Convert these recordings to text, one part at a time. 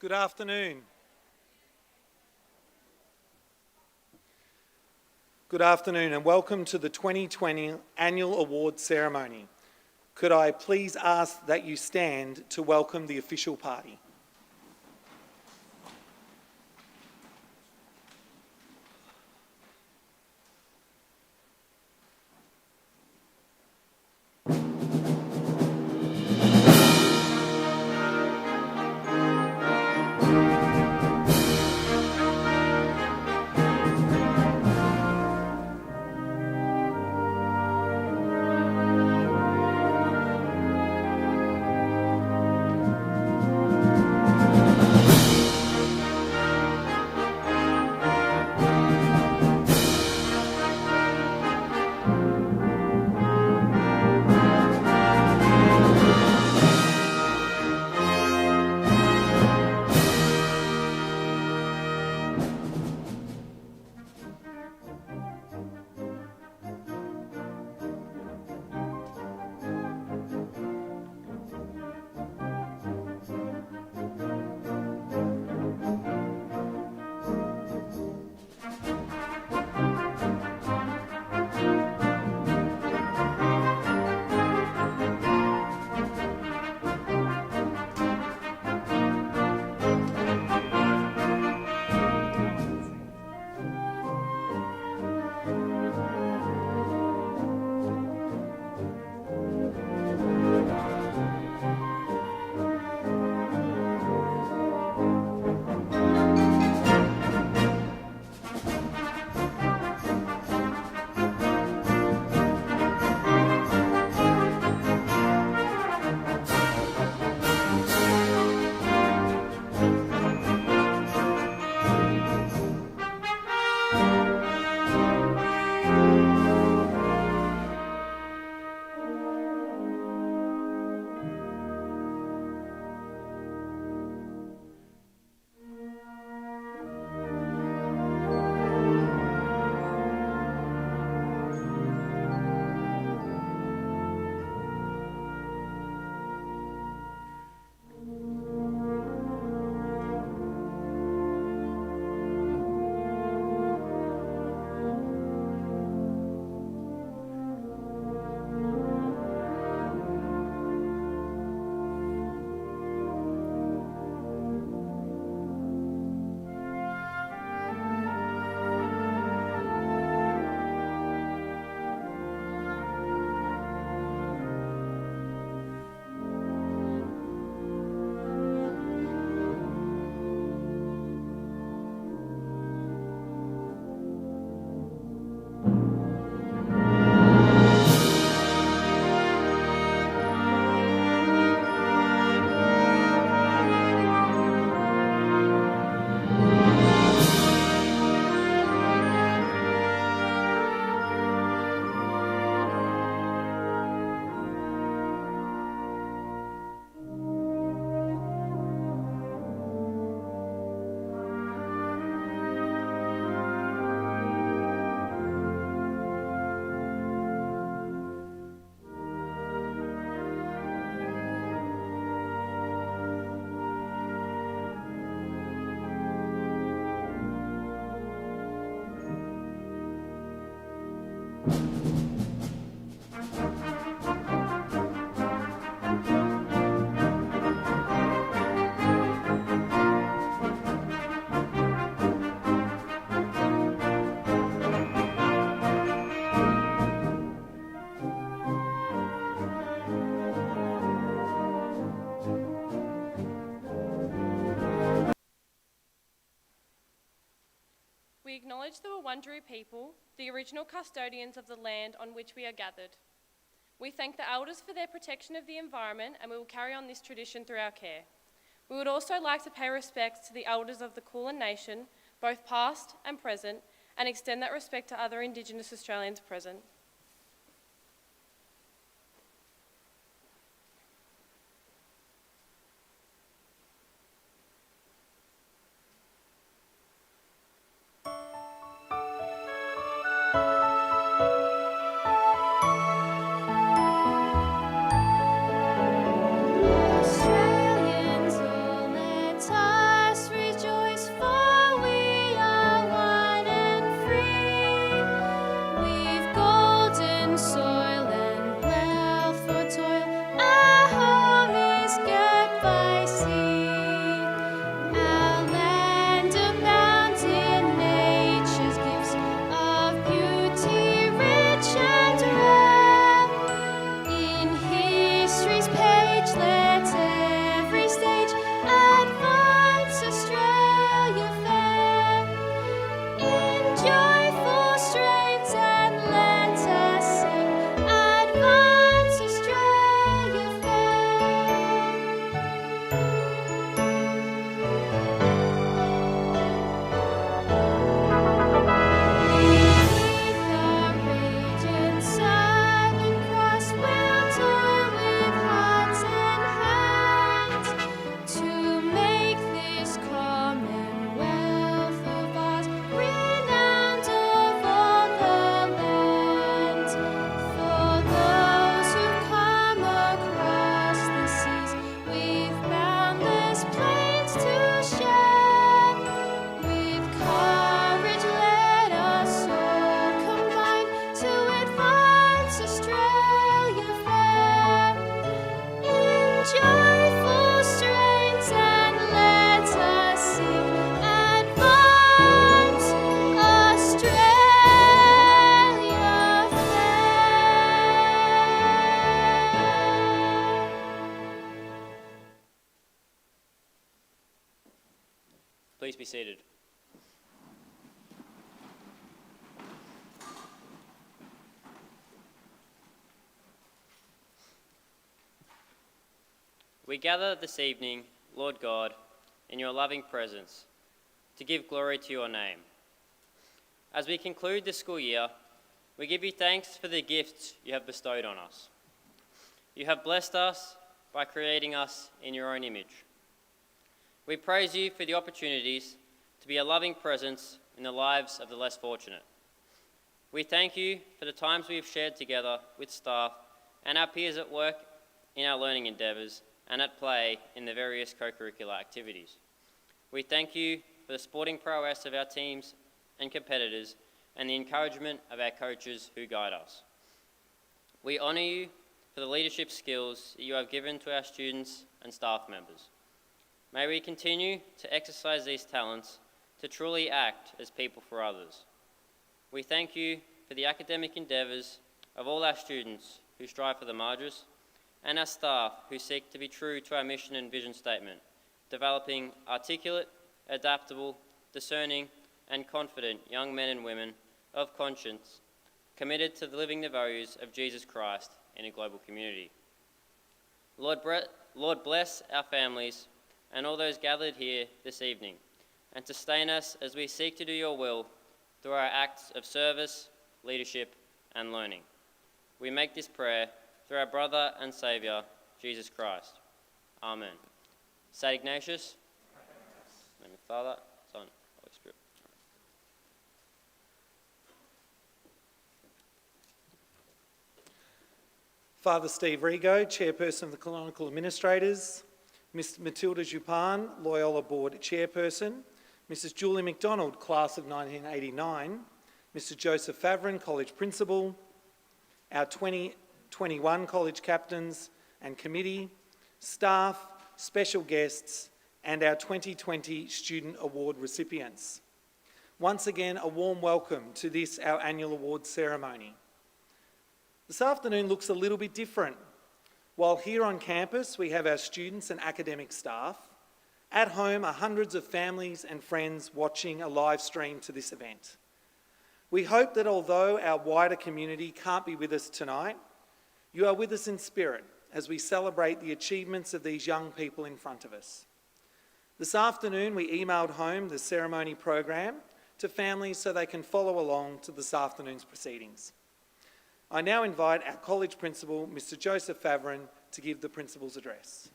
Good afternoon. Good afternoon and welcome to the 2020 Annual Award Ceremony. Could I please ask that you stand to welcome the official party? We acknowledge the Wurundjeri people, the original custodians of the land on which we are gathered. We thank the elders for their protection of the environment, and we will carry on this tradition through our care. We would also like to pay respects to the elders of the Kulin Nation, both past and present, and extend that respect to other Indigenous Australians present. Australians all their time. Please be seated. We gather this evening, Lord God, in your loving presence, to give glory to your name. As we conclude the school year, we give you thanks for the gifts you have bestowed on us. You have blessed us by creating us in your own image. We praise you for the opportunities to be a loving presence in the lives of the less fortunate. We thank you for the times we have shared together with staff and our peers at work in our learning endeavours and at play in the various co-curricular activities. We thank you for the sporting prowess of our teams and competitors and the encouragement of our coaches who guide us. We honour you for the leadership skills that you have given to our students and staff members. May we continue to exercise these talents to truly act as people for others. We thank you for the academic endeavours of all our students who strive for the marges and our staff who seek to be true to our mission and vision statement, developing articulate, adaptable, discerning and confident young men and women of conscience committed to living the values of Jesus Christ in a global community. Lord, bless our families and all those gathered here this evening, and sustain us as we seek to do your will through our acts of service, leadership, and learning. We make this prayer through our brother and Saviour, Jesus Christ. Amen. Saint Ignatius, in the name of the Father, Son, Holy Spirit. Father Steve Rigo, Chairperson of the Canonical Administrators, Ms. Matilda Jupan, Loyola Board Chairperson, Mrs. Julie Mcdonald, Class of 1989, Mr. Joseph Favren, College Principal, our 2021 College Captains and Committee, staff, special guests, and our 2020 Student Award recipients. Once again, a warm welcome to this, our annual awards ceremony. This afternoon looks a little bit different. While here on campus we have our students and academic staff, at home are hundreds of families and friends watching a live stream to this event. We hope that although our wider community can't be with us tonight, you are with us in spirit as we celebrate the achievements of these young people in front of us. This afternoon we emailed home the ceremony program to families so they can follow along to this afternoon's proceedings. I now invite our college principal, Mr. Joseph Favren, to give the principal's address.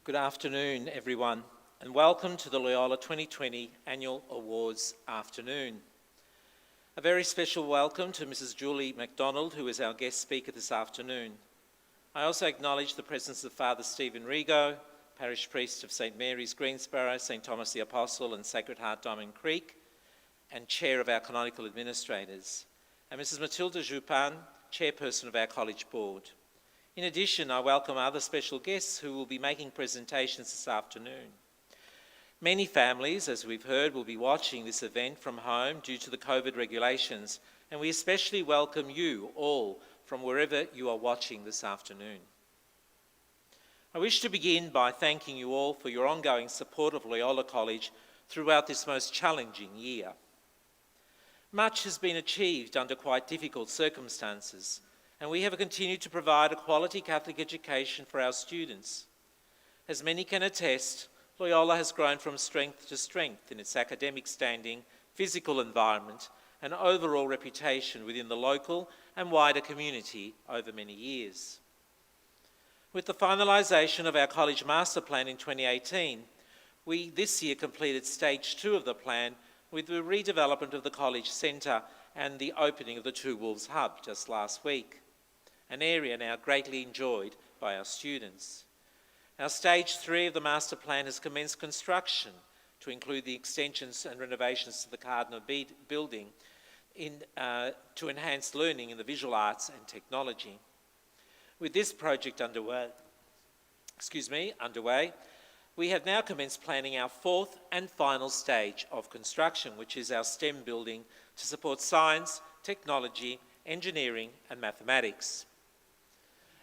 Good afternoon, everyone, and welcome to the Loyola 2020 Annual Awards afternoon. A very special welcome to Mrs. Julie Mcdonald, who is our guest speaker this afternoon. I also acknowledge the presence of Father Stephen Rigo, Parish Priest of St Mary's, Greensborough, St Thomas the Apostle and Sacred Heart, Diamond Creek, and Chair of our Canonical Administrators, and Mrs. Matilda Jupan, Chairperson of our College Board. In addition, I welcome other special guests who will be making presentations this afternoon. Many families, as we've heard, will be watching this event from home due to the COVID regulations, and we especially welcome you all from wherever you are watching this afternoon. I wish to begin by thanking you all for your ongoing support of Loyola College throughout this most challenging year. Much has been achieved under quite difficult circumstances, and we have continued to provide a quality Catholic education for our students. As many can attest, Loyola has grown from strength to strength in its academic standing, physical environment, and overall reputation within the local and wider community over many years. With the finalisation of our college master plan in 2018, we this year completed stage 2 of the plan with the redevelopment of the college centre and the opening of the Two Wolves Hub just last week, an area now greatly enjoyed by our students. Our stage 3 of the master plan has commenced construction to include the extensions and renovations to the Carnival building to enhance learning in the visual arts and technology. With this project underway, we have now commenced planning our 4th and final stage of construction, which is our STEM building to support science, technology, engineering and mathematics.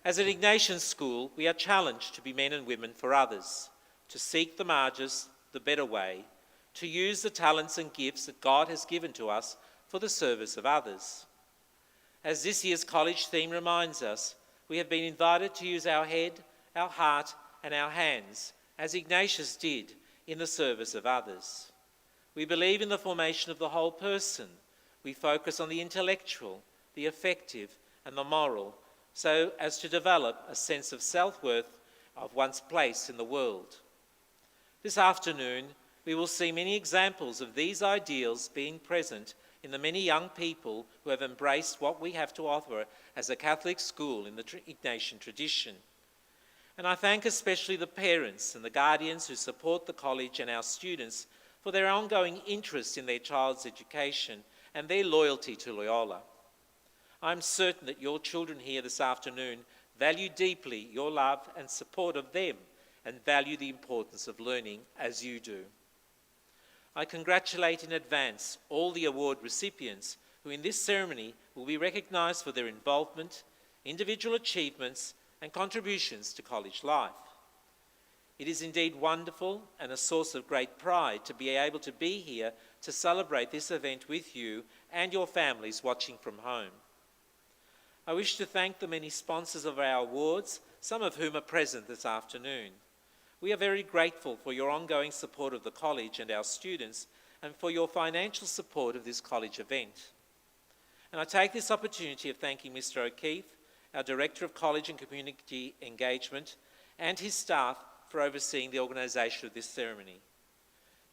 As an Ignatian school, we are challenged to be men and women for others, to seek the margins, the better way, to use the talents and gifts that God has given to us for the service of others. As this year's college theme reminds us, we have been invited to use our head, our heart, and our hands, as Ignatius did, in the service of others. We believe in the formation of the whole person. We focus on the intellectual, the affective, and the moral, so as to develop a sense of self-worth of one's place in the world. This afternoon, we will see many examples of these ideals being present in the many young people who have embraced what we have to offer as a Catholic school in the Ignatian tradition. And I thank especially the parents and the guardians who support the college and our students for their ongoing interest in their child's education and their loyalty to Loyola. I'm certain that your children here this afternoon value deeply your love and support of them and value the importance of learning as you do. I congratulate in advance all the award recipients who in this ceremony will be recognised for their involvement, individual achievements and contributions to college life. It is indeed wonderful and a source of great pride to be able to be here to celebrate this event with you and your families watching from home. I wish to thank the many sponsors of our awards, some of whom are present this afternoon. We are very grateful for your ongoing support of the college and our students and for your financial support of this college event. And I take this opportunity of thanking Mr. O'Keefe, our Director of College and Community Engagement, and his staff for overseeing the organisation of this ceremony.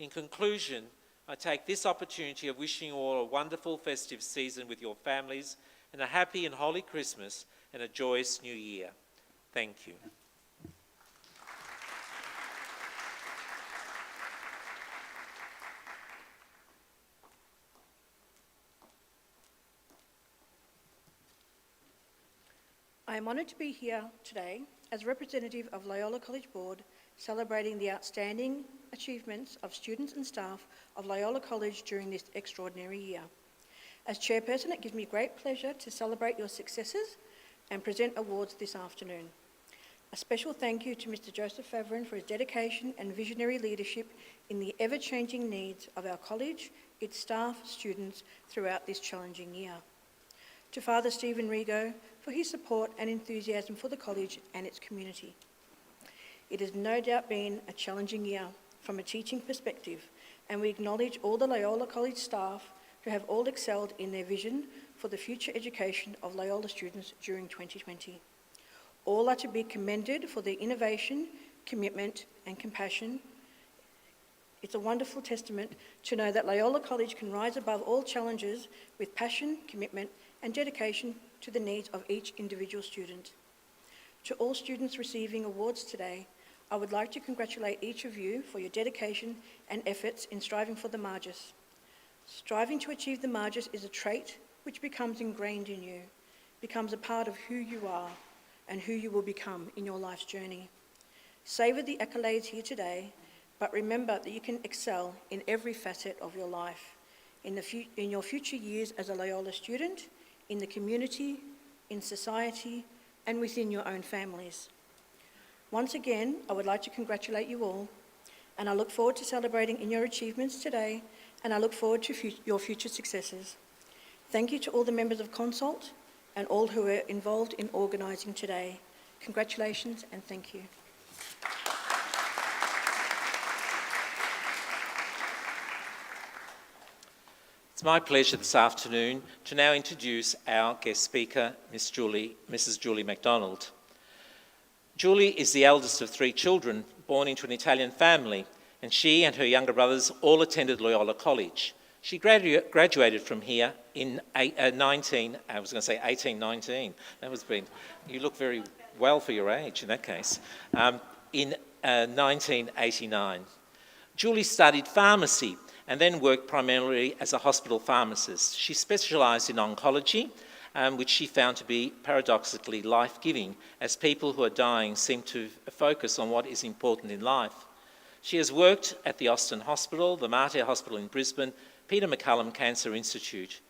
In conclusion, I take this opportunity of wishing you all a wonderful festive season with your families and a happy and holy Christmas and a joyous New Year. Thank you. I am honoured to be here today as representative of Loyola College Board, celebrating the outstanding achievements of students and staff of Loyola College during this extraordinary year. As chairperson, it gives me great pleasure to celebrate your successes and present awards this afternoon. A special thank you to Mr. Joseph Favron for his dedication and visionary leadership in the ever-changing needs of our college, its staff, students throughout this challenging year. To Father Stephen Rigo for his support and enthusiasm for the college and its community. It has no doubt been a challenging year from a teaching perspective, and we acknowledge all the Loyola College staff who have all excelled in their vision for the future education of Loyola students during 2020. All are to be commended for their innovation, commitment and compassion. It's a wonderful testament to know that Loyola College can rise above all challenges with passion, commitment and dedication to the needs of each individual student. To all students receiving awards today, I would like to congratulate each of you for your dedication and efforts in striving for the Margis. Striving to achieve the Margis is a trait which becomes ingrained in you, becomes a part of who you are and who you will become in your life's journey. Savour the accolades here today, but remember that you can excel in every facet of your life, in your future years as a Loyola student, in the community, in society, and within your own families. Once again, I would like to congratulate you all, and I look forward to celebrating in your achievements today, and I look forward to your future successes. Thank you to all the members of Consult and all who are involved in organising today. Congratulations and thank you. It's my pleasure this afternoon to now introduce our guest speaker, Mrs. Julie Mcdonald. Julie is the eldest of 3 children born into an Italian family, and she and her younger brothers all attended Loyola College. She graduated from here in 1819. You look very well for your age in that case. In 1989. Julie studied pharmacy and then worked primarily as a hospital pharmacist. She specialised in oncology, which she found to be paradoxically life-giving, as people who are dying seem to focus on what is important in life. She has worked at the Austin Hospital, the Mater Hospital in Brisbane, Peter MacCallum Cancer Institute.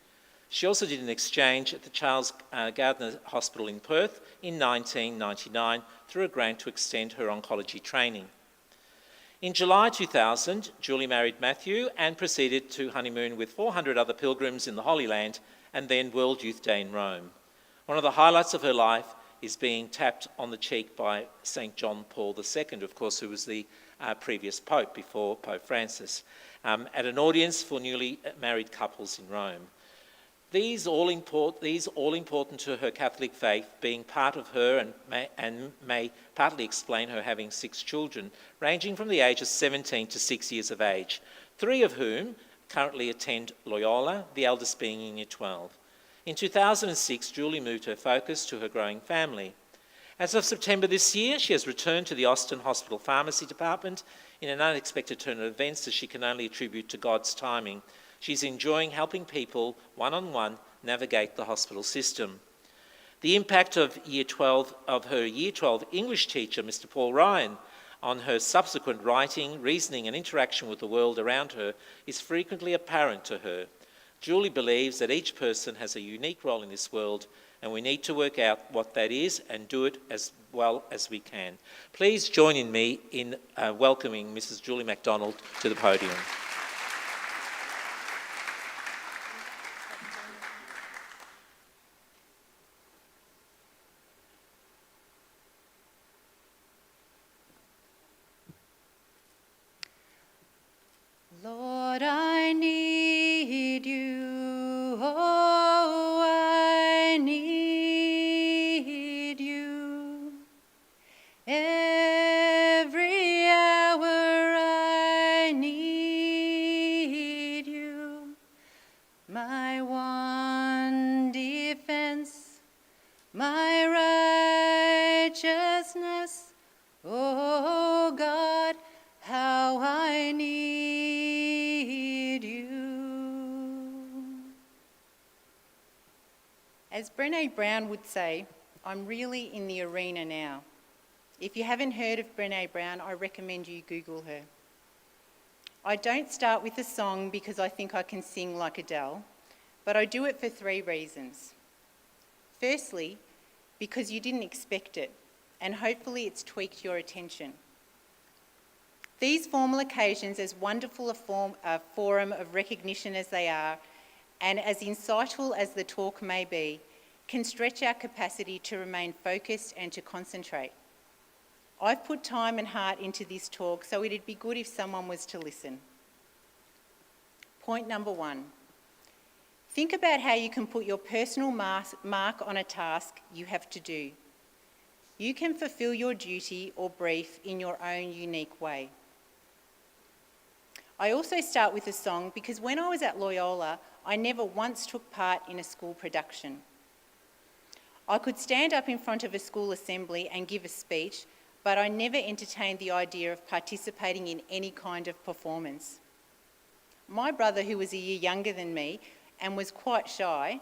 She also did an exchange at the Charles Gardner Hospital in Perth in 1999 through a grant to extend her oncology training. In July 2000, Julie married Matthew and proceeded to honeymoon with 400 other pilgrims in the Holy Land and then World Youth Day in Rome. One of the highlights of her life is being tapped on the cheek by St. John Paul II, of course, who was the previous Pope before Pope Francis, at an audience for newly married couples in Rome. These all important to her Catholic faith, being part of her and may partly explain her having 6 children, ranging from the age of 17 to 6 years of age, 3 of whom currently attend Loyola, the eldest being in Year 12. In 2006, Julie moved her focus to her growing family. As of September this year, she has returned to the Austin Hospital Pharmacy Department in an unexpected turn of events that she can only attribute to God's timing. She's enjoying helping people one-on-one navigate the hospital system. The impact of her Year 12 English teacher, Mr. Paul Ryan, on her subsequent writing, reasoning and interaction with the world around her is frequently apparent to her. Julie believes that each person has a unique role in this world and we need to work out what that is and do it as well as we can. Please join in me in welcoming Mrs. Julie Mcdonald to the podium. Lord, I need you, oh, I need you. Every hour I need you. My one defense, my righteousness, oh God, how I need you. As Brené Brown would say, I'm really in the arena now. If you haven't heard of Brené Brown, I recommend you Google her. I don't start with a song because I think I can sing like Adele, but I do it for 3 reasons. Firstly, because you didn't expect it, and hopefully it's tweaked your attention. These formal occasions, as wonderful a forum of recognition as they are, and as insightful as the talk may be, can stretch our capacity to remain focused and to concentrate. I've put time and heart into this talk, so it'd be good if someone was to listen. Point number 1. Think about how you can put your personal mark on a task you have to do. You can fulfill your duty or brief in your own unique way. I also start with a song because when I was at Loyola, I never once took part in a school production. I could stand up in front of a school assembly and give a speech, but I never entertained the idea of participating in any kind of performance. My brother, who was a year younger than me and was quite shy,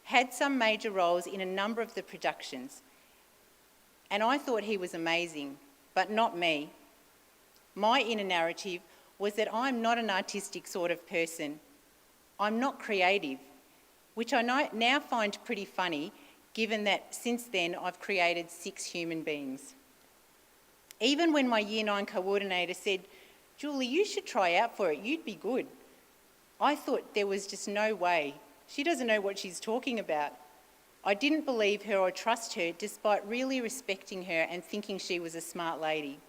had some major roles in a number of the productions, and I thought he was amazing, but not me. My inner narrative was that I'm not an artistic sort of person. I'm not creative, which I now find pretty funny, given that since then I've created 6 human beings. Even when my Year 9 coordinator said, "Julie, you should try out for it, you'd be good," I thought there was just no way. She doesn't know what she's talking about. I didn't believe her or trust her, despite really respecting her and thinking she was a smart lady.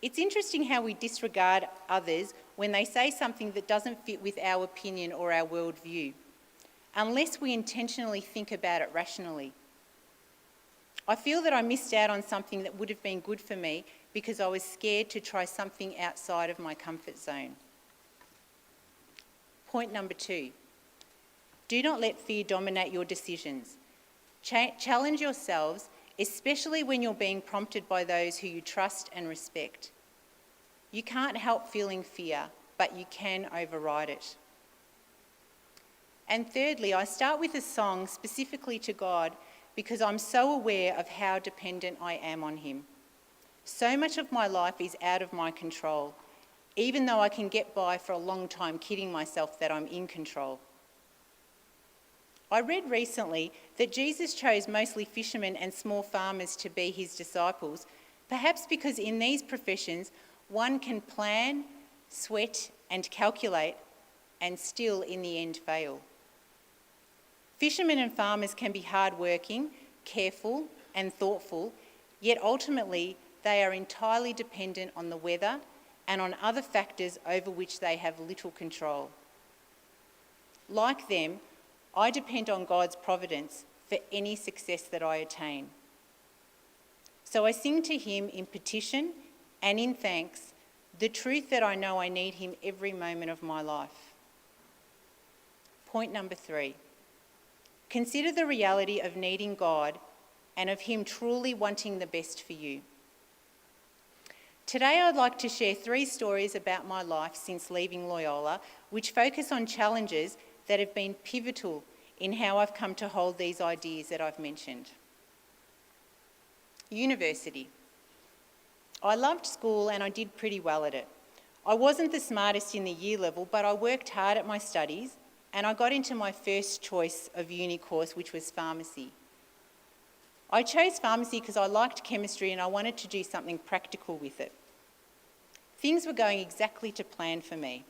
It's interesting how we disregard others when they say something that doesn't fit with our opinion or our worldview, unless we intentionally think about it rationally. I feel that I missed out on something that would have been good for me because I was scared to try something outside of my comfort zone. Point number 2. Do not let fear dominate your decisions. Challenge yourselves, especially when you're being prompted by those who you trust and respect. You can't help feeling fear, but you can override it. And thirdly, I start with a song specifically to God because I'm so aware of how dependent I am on him. So much of my life is out of my control, even though I can get by for a long time kidding myself that I'm in control. I read recently that Jesus chose mostly fishermen and small farmers to be his disciples, perhaps because in these professions one can plan, sweat and calculate and still in the end fail. Fishermen and farmers can be hard-working, careful and thoughtful, yet ultimately they are entirely dependent on the weather and on other factors over which they have little control. Like them, I depend on God's providence for any success that I attain. So I sing to him in petition and in thanks the truth that I know I need him every moment of my life. Point number 3. Consider the reality of needing God and of him truly wanting the best for you. Today I'd like to share 3 stories about my life since leaving Loyola, which focus on challenges that have been pivotal in how I've come to hold these ideas that I've mentioned. University. I loved school and I did pretty well at it. I wasn't the smartest in the year level, but I worked hard at my studies and I got into my first choice of uni course, which was pharmacy. I chose pharmacy because I liked chemistry and I wanted to do something practical with it. Things were going exactly to plan for me.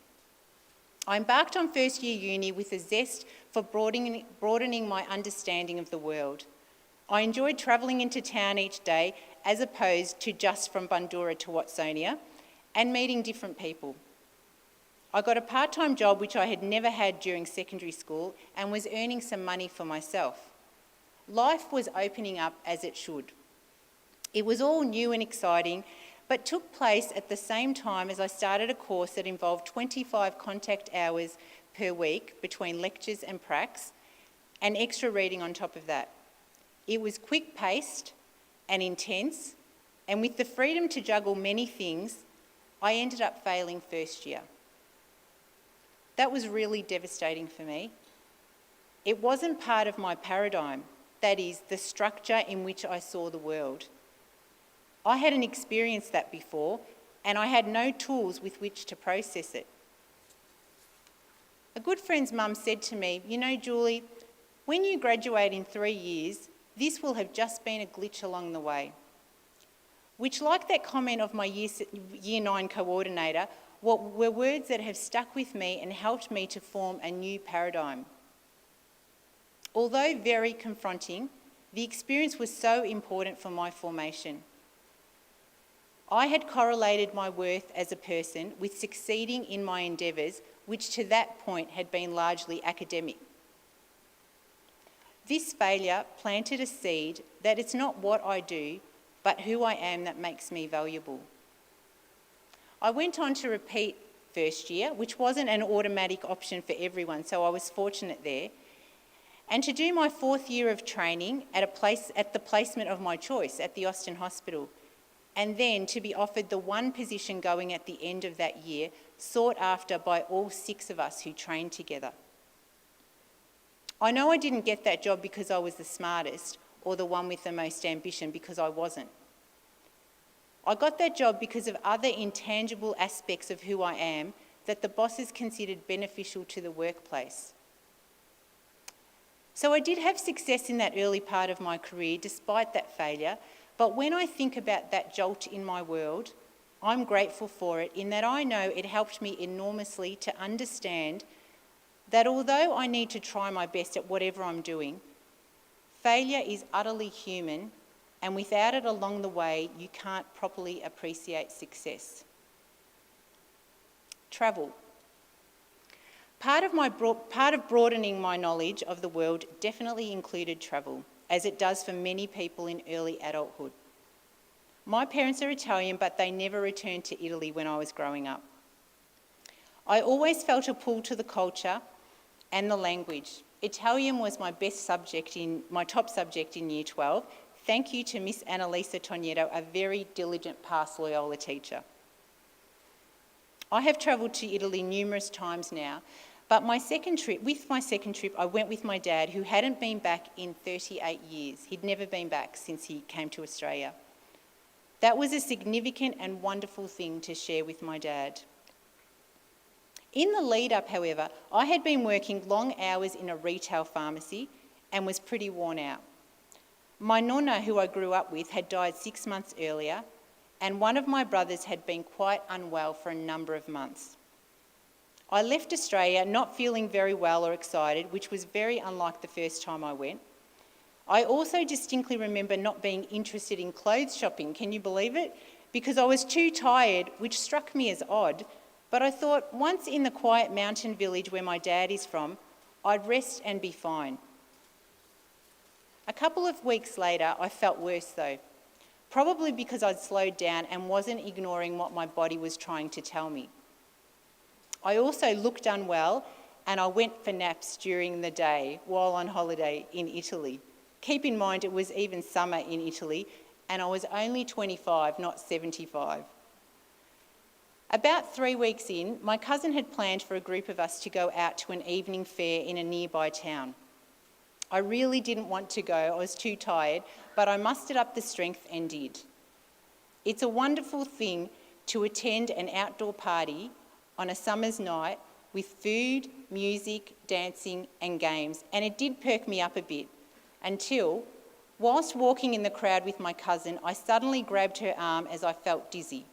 I embarked on first year uni with a zest for broadening my understanding of the world. I enjoyed travelling into town each day as opposed to just from Bundoora to Watsonia and meeting different people. I got a part-time job which I had never had during secondary school and was earning some money for myself. Life was opening up as it should. It was all new and exciting, but took place at the same time as I started a course that involved 25 contact hours per week between lectures and pracs, and extra reading on top of that. It was quick-paced and intense, and with the freedom to juggle many things, I ended up failing first year. That was really devastating for me. It wasn't part of my paradigm, that is, the structure in which I saw the world. I hadn't experienced that before, and I had no tools with which to process it. A good friend's mum said to me, "You know, Julie, when you graduate in 3 years, this will have just been a glitch along the way." Which, like that comment of my year 9 coordinator, were words that have stuck with me and helped me to form a new paradigm. Although very confronting, the experience was so important for my formation. I had correlated my worth as a person with succeeding in my endeavours, which to that point had been largely academic. This failure planted a seed that it's not what I do, but who I am that makes me valuable. I went on to repeat first year, which wasn't an automatic option for everyone, so I was fortunate there, and to do my 4th year of training at the placement of my choice at the Austin Hospital, and then to be offered the one position going at the end of that year, sought after by all 6 of us who trained together. I know I didn't get that job because I was the smartest or the one with the most ambition, because I wasn't. I got that job because of other intangible aspects of who I am that the bosses considered beneficial to the workplace. So I did have success in that early part of my career despite that failure, but when I think about that jolt in my world, I'm grateful for it in that I know it helped me enormously to understand that although I need to try my best at whatever I'm doing, failure is utterly human, and without it along the way, you can't properly appreciate success. Travel. Part of broadening my knowledge of the world definitely included travel, as it does for many people in early adulthood. My parents are Italian, but they never returned to Italy when I was growing up. I always felt a pull to the culture and the language. Italian was my top subject in Year 12. Thank you to Miss Annalisa Tognetto, a very diligent past Loyola teacher. I have travelled to Italy numerous times now, but my second trip, I went with my dad, who hadn't been back in 38 years. He'd never been back since he came to Australia. That was a significant and wonderful thing to share with my dad. In the lead up, however, I had been working long hours in a retail pharmacy and was pretty worn out. My nonna, who I grew up with, had died 6 months earlier, and one of my brothers had been quite unwell for a number of months. I left Australia not feeling very well or excited, which was very unlike the first time I went. I also distinctly remember not being interested in clothes shopping, can you believe it? Because I was too tired, which struck me as odd, but I thought once in the quiet mountain village where my dad is from, I'd rest and be fine. A couple of weeks later, I felt worse though, probably because I'd slowed down and wasn't ignoring what my body was trying to tell me. I also looked unwell and I went for naps during the day while on holiday in Italy. Keep in mind it was even summer in Italy and I was only 25, not 75. About 3 weeks in, my cousin had planned for a group of us to go out to an evening fair in a nearby town. I really didn't want to go, I was too tired, but I mustered up the strength and did. It's a wonderful thing to attend an outdoor party on a summer's night with food, music, dancing and games, and it did perk me up a bit until, whilst walking in the crowd with my cousin, I suddenly grabbed her arm as I felt dizzy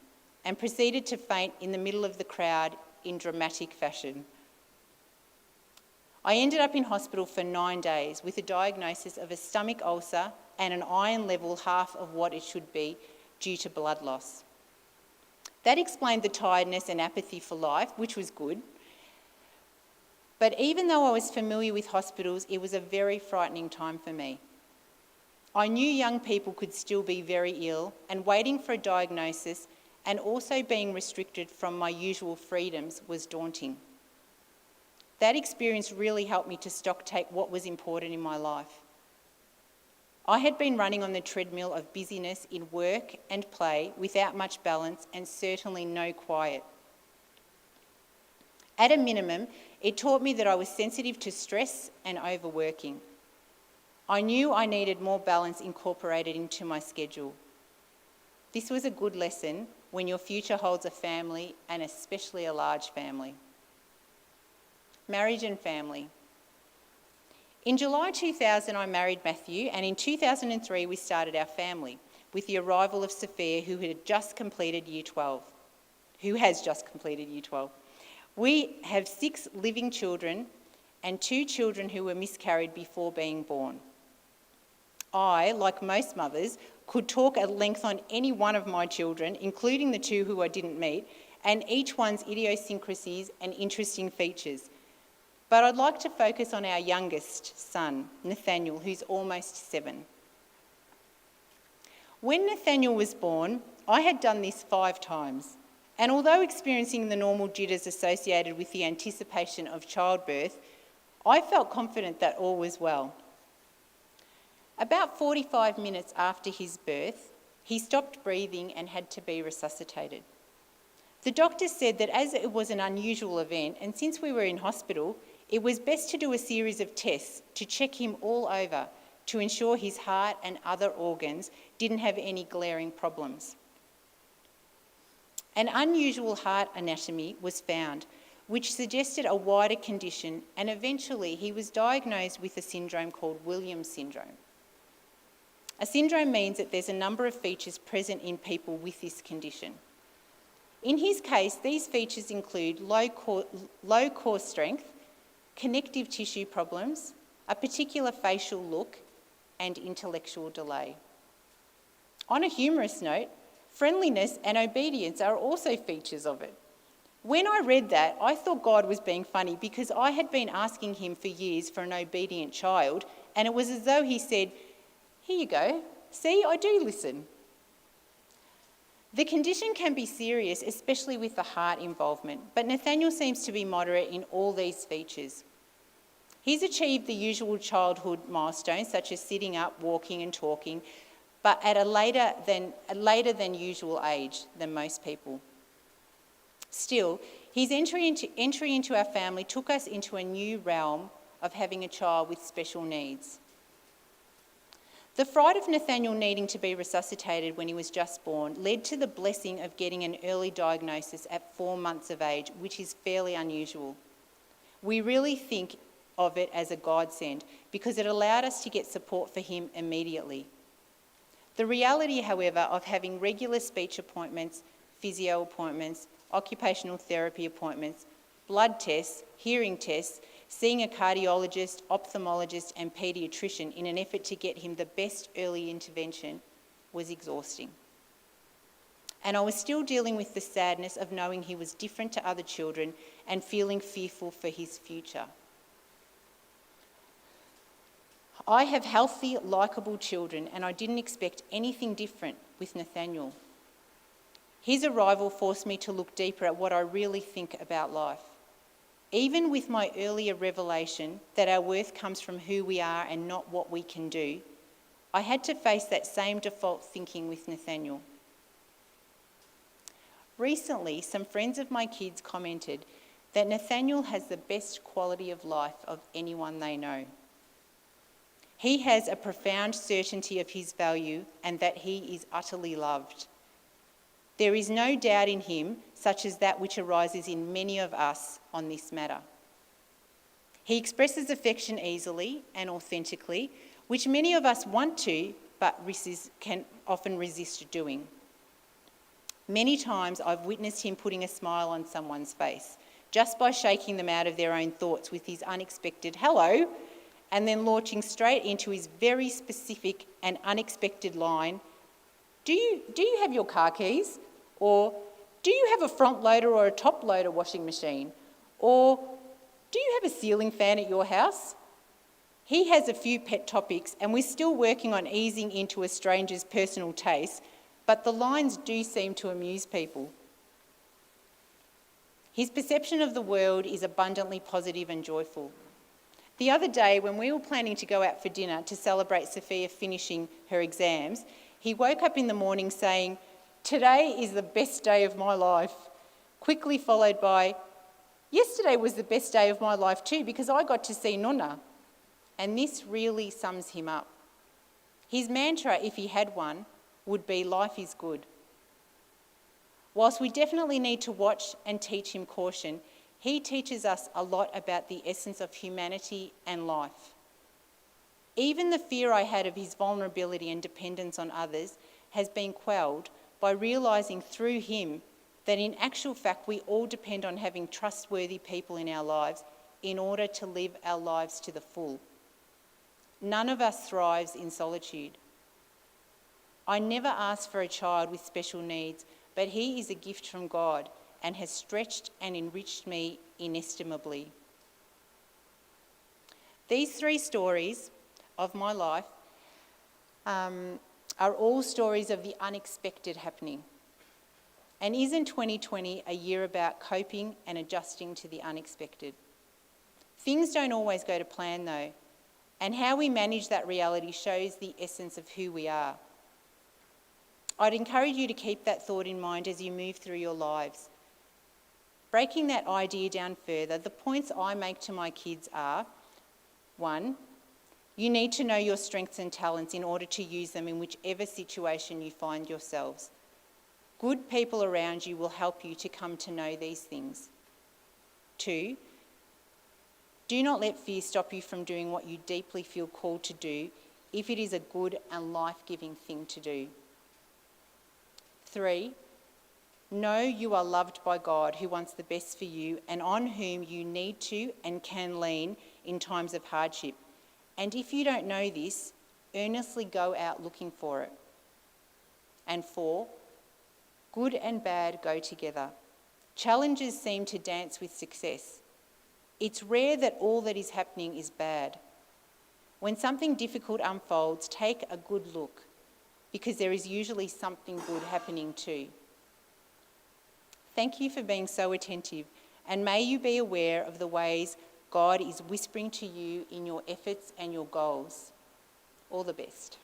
and proceeded to faint in the middle of the crowd in dramatic fashion. I ended up in hospital for 9 days with a diagnosis of a stomach ulcer and an iron level half of what it should be due to blood loss. That explained the tiredness and apathy for life, which was good. But even though I was familiar with hospitals, it was a very frightening time for me. I knew young people could still be very ill, and waiting for a diagnosis and also being restricted from my usual freedoms was daunting. That experience really helped me to stocktake what was important in my life. I had been running on the treadmill of busyness in work and play without much balance and certainly no quiet. At a minimum, it taught me that I was sensitive to stress and overworking. I knew I needed more balance incorporated into my schedule. This was a good lesson when your future holds a family, and especially a large family. Marriage and family. In July 2000, I married Matthew, and in 2003 we started our family with the arrival of Sophia, who had just completed Year 12. We have 6 living children and 2 children who were miscarried before being born. I, like most mothers, could talk at length on any one of my children, including the 2 who I didn't meet, and each one's idiosyncrasies and interesting features. But I'd like to focus on our youngest son, Nathaniel, who's almost 7. When Nathaniel was born, I had done this 5 times, and although experiencing the normal jitters associated with the anticipation of childbirth, I felt confident that all was well. About 45 minutes after his birth, he stopped breathing and had to be resuscitated. The doctor said that as it was an unusual event, and since we were in hospital, it was best to do a series of tests to check him all over to ensure his heart and other organs didn't have any glaring problems. An unusual heart anatomy was found, which suggested a wider condition, and eventually he was diagnosed with a syndrome called Williams syndrome. A syndrome means that there's a number of features present in people with this condition. In his case, these features include low core strength, connective tissue problems, a particular facial look, and intellectual delay. On a humorous note, friendliness and obedience are also features of it. When I read that, I thought God was being funny because I had been asking him for years for an obedient child, and it was as though he said, "Here you go, see, I do listen." The condition can be serious, especially with the heart involvement, but Nathaniel seems to be moderate in all these features. He's achieved the usual childhood milestones, such as sitting up, walking and talking, but at a later than usual age than most people. Still, his entry into our family took us into a new realm of having a child with special needs. The fright of Nathaniel needing to be resuscitated when he was just born led to the blessing of getting an early diagnosis at 4 months of age, which is fairly unusual. We really think of it as a godsend because it allowed us to get support for him immediately. The reality, however, of having regular speech appointments, physio appointments, occupational therapy appointments, blood tests, hearing tests, seeing a cardiologist, ophthalmologist and paediatrician in an effort to get him the best early intervention was exhausting. And I was still dealing with the sadness of knowing he was different to other children and feeling fearful for his future. I have healthy, likeable children, and I didn't expect anything different with Nathaniel. His arrival forced me to look deeper at what I really think about life. Even with my earlier revelation that our worth comes from who we are and not what we can do, I had to face that same default thinking with Nathaniel. Recently, some friends of my kids commented that Nathaniel has the best quality of life of anyone they know. He has a profound certainty of his value and that he is utterly loved. There is no doubt in him, such as that which arises in many of us on this matter. He expresses affection easily and authentically, which many of us want to, but can often resist doing. Many times I've witnessed him putting a smile on someone's face, just by shaking them out of their own thoughts with his unexpected hello, and then launching straight into his very specific and unexpected line, do you have your car keys? Or do you have a front loader or a top loader washing machine? Or do you have a ceiling fan at your house? He has a few pet topics and we're still working on easing into a stranger's personal taste, but the lines do seem to amuse people. His perception of the world is abundantly positive and joyful. The other day, when we were planning to go out for dinner to celebrate Sophia finishing her exams, he woke up in the morning saying, "Today is the best day of my life," quickly followed by, "Yesterday was the best day of my life too because I got to see Nonna." And this really sums him up. His mantra, if he had one, would be life is good. Whilst we definitely need to watch and teach him caution, he teaches us a lot about the essence of humanity and life. Even the fear I had of his vulnerability and dependence on others has been quelled by realising through him that in actual fact we all depend on having trustworthy people in our lives in order to live our lives to the full. None of us thrives in solitude. I never asked for a child with special needs, but he is a gift from God and has stretched and enriched me inestimably. These 3 stories of my life are all stories of the unexpected happening. And isn't 2020 a year about coping and adjusting to the unexpected? Things don't always go to plan though, and how we manage that reality shows the essence of who we are. I'd encourage you to keep that thought in mind as you move through your lives. Breaking that idea down further, the points I make to my kids are: 1, you need to know your strengths and talents in order to use them in whichever situation you find yourselves. Good people around you will help you to come to know these things. 2, do not let fear stop you from doing what you deeply feel called to do if it is a good and life-giving thing to do. 3, know you are loved by God who wants the best for you and on whom you need to and can lean in times of hardship. And if you don't know this, earnestly go out looking for it. And 4, good and bad go together. Challenges seem to dance with success. It's rare that all that is happening is bad. When something difficult unfolds, take a good look, because there is usually something good happening too. Thank you for being so attentive, and may you be aware of the ways God is whispering to you in your efforts and your goals. All the best.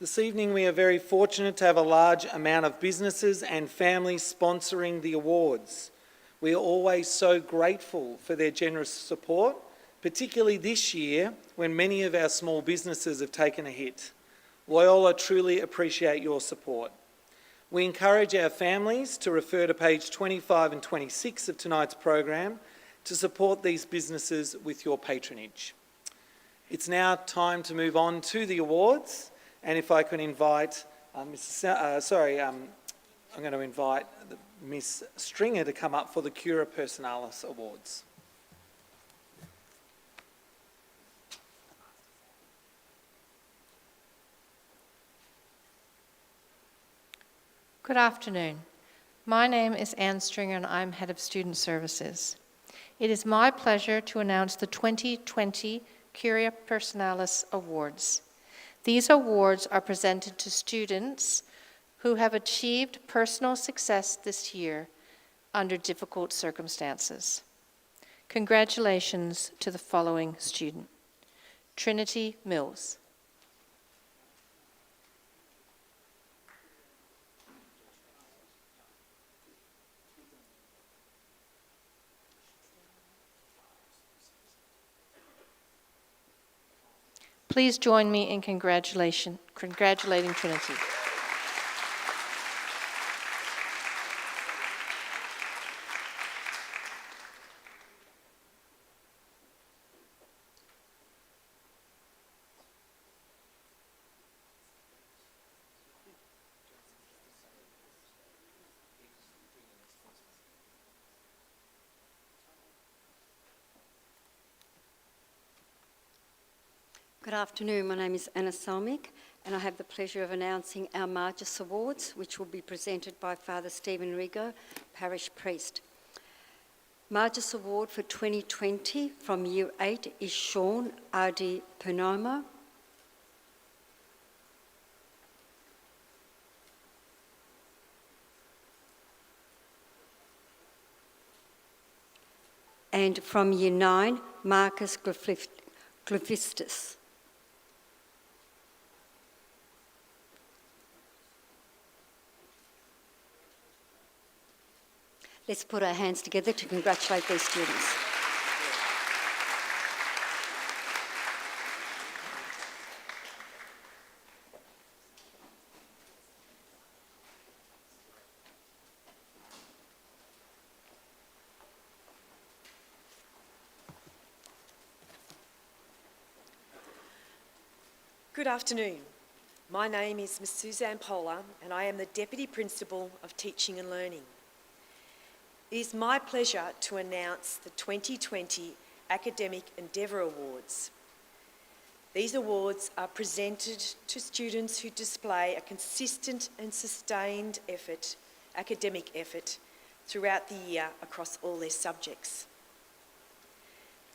This evening we are very fortunate to have a large amount of businesses and families sponsoring the awards. We are always so grateful for their generous support, particularly this year when many of our small businesses have taken a hit. Loyola truly appreciate your support. We encourage our families to refer to page 25 and 26 of tonight's program to support these businesses with your patronage. It's now time to move on to the awards, and if I can invite I'm going to invite Miss Stringer to come up for the Cura Personalis Awards. Good afternoon. My name is Anne Stringer and I'm Head of Student Services. It is my pleasure to announce the 2020 Cura Personalis Awards. These awards are presented to students who have achieved personal success this year under difficult circumstances. Congratulations to the following student: Trinity Mills. Please join me in congratulating Trinity. Good afternoon, my name is Anna Salmick and I have the pleasure of announcing our Margus Awards, which will be presented by Father Stephen Rigo, Parish Priest. Margus Award for 2020 from Year 8 is Sean Ardi Pernomo. And from Year 9, Marcus Glyphistus. Let's put our hands together to congratulate these students. Good afternoon. My name is Ms. Suzanne Polar and I am the Deputy Principal of Teaching and Learning. It is my pleasure to announce the 2020 Academic Endeavour Awards. These awards are presented to students who display a consistent and sustained effort, academic effort, throughout the year across all their subjects.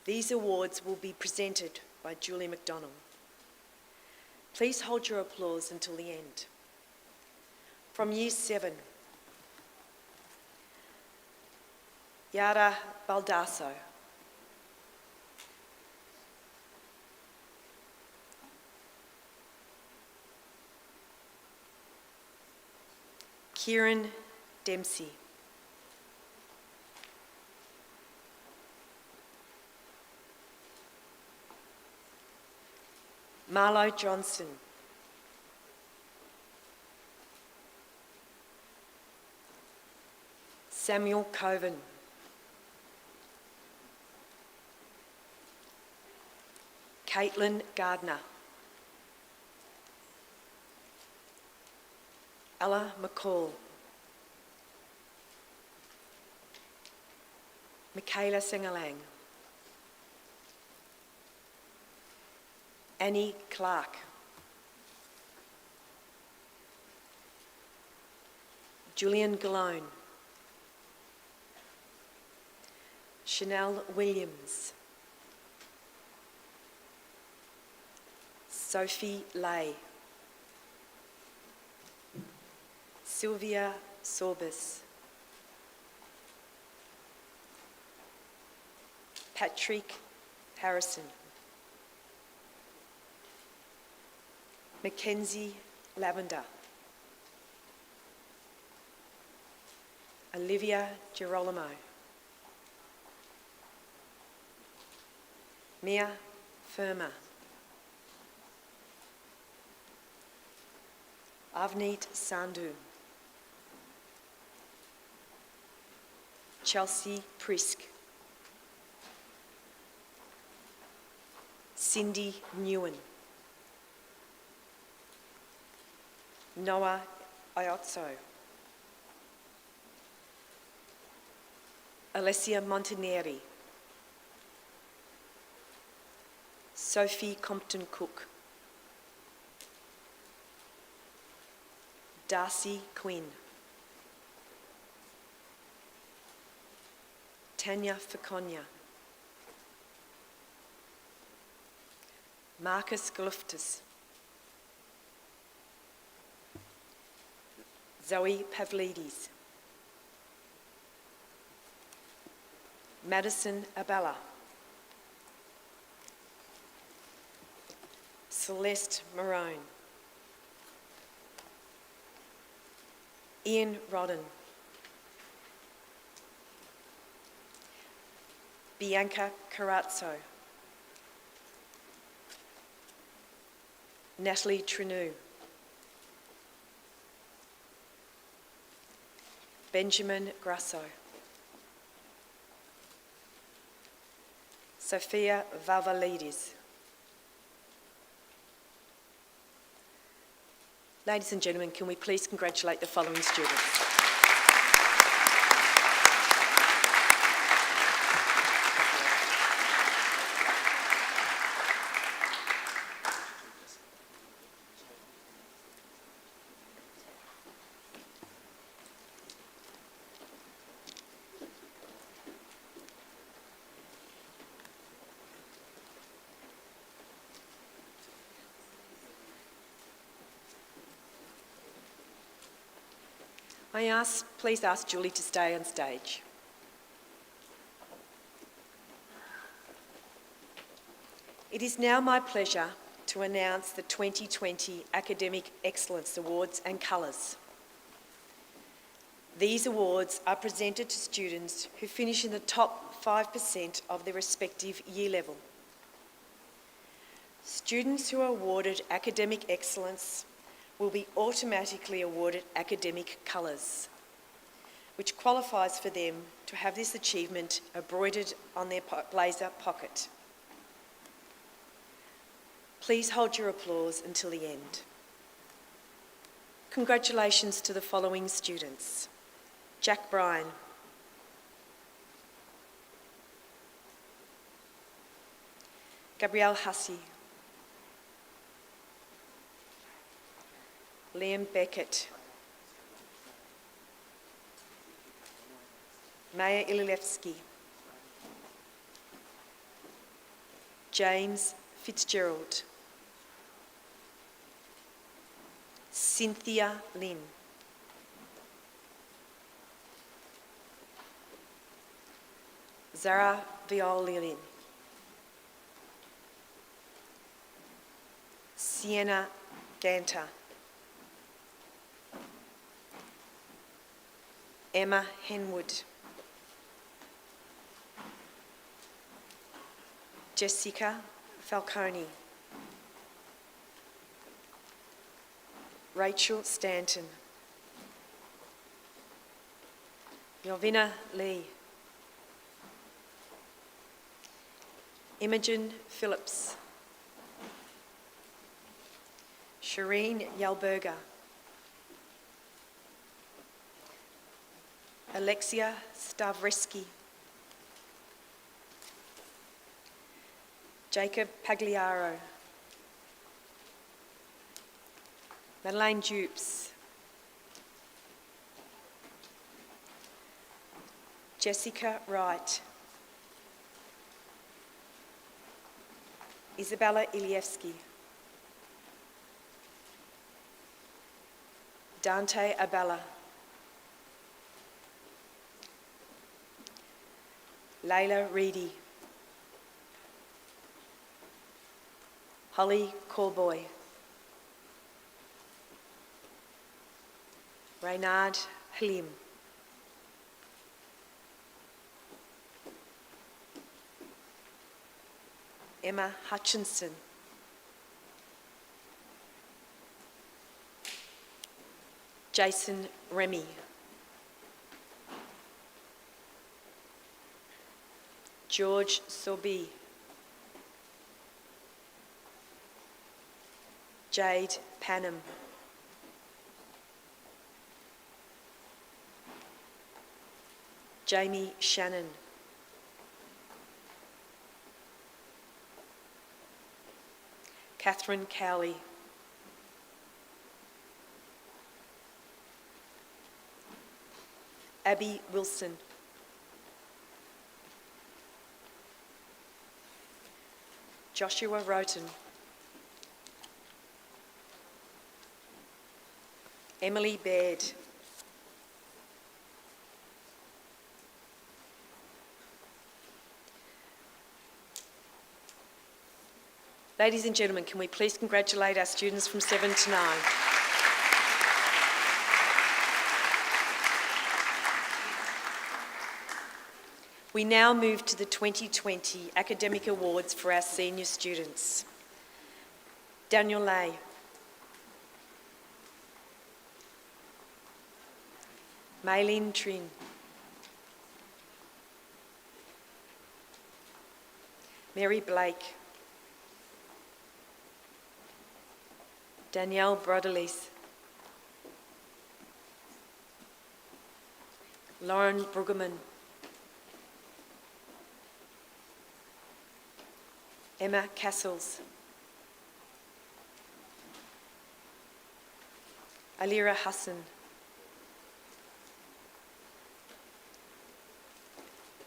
These awards will be presented by Julie Mcdonald. Please hold your applause until the end. From Year 7, Yara Baldasso. Kieran Dempsey. Marlo Johnson. Samuel Coven. Caitlin Gardner. Ella McCall. Michaela Sengalang. Annie Clark. Julian Galone. Chanel Williams. Sophie Lay. Sylvia Sorbis. Patrick Harrison. Mackenzie Lavender. Olivia Girolamo. Mia Firma. Avneet Sandhu. Chelsea Prisk. Cindy Newen. Noah Iotso. Alessia Montaneri. Sophie Compton-Cook. Darcy Quinn. Tanya Fakonya. Marcus Gluftis. Zoe Pavlidis. Madison Abella. Celeste Marone. Ian Rodden. Bianca Carazzo. Natalie Trinou. Benjamin Grasso. Sophia Valvalidis. Ladies and gentlemen, can we please congratulate the following students? Please ask Julie to stay on stage. It is now my pleasure to announce the 2020 Academic Excellence Awards and Colours. These awards are presented to students who finish in the top 5% of their respective year level. Students who are awarded academic excellence will be automatically awarded academic colours, which qualifies for them to have this achievement embroidered on their blazer pocket. Please hold your applause until the end. Congratulations to the following students: Jack Bryan, Gabrielle Hussey, Liam Beckett, Maya Ililevsky, James Fitzgerald, Cynthia Lynn, Zara Violin, Sienna Ganter, Emma Henwood, Jessica Falcone, Rachel Stanton, Yovina Lee, Imogen Phillips, Shireen Yalberger, Alexia Stavreski, Jacob Pagliaro, Madeleine Dupes, Jessica Wright, Isabella Ilievsky, Dante Abella, Layla Reedy, Holly Corboy, Reynard Halim. Emma Hutchinson. Jason Remy. George Sorby. Jade Panham. Jamie Shannon. Catherine Cowley. Abby Wilson. Joshua Roten. Emily Baird. Ladies and gentlemen, can we please congratulate our students from 7 to 9? We now move to the 2020 Academic Awards for our senior students. Daniel Lay. Maylene Trin. Mary Blake. Danielle Broderlees. Lauren Brueggemann. Emma Castles. Alira Hassan.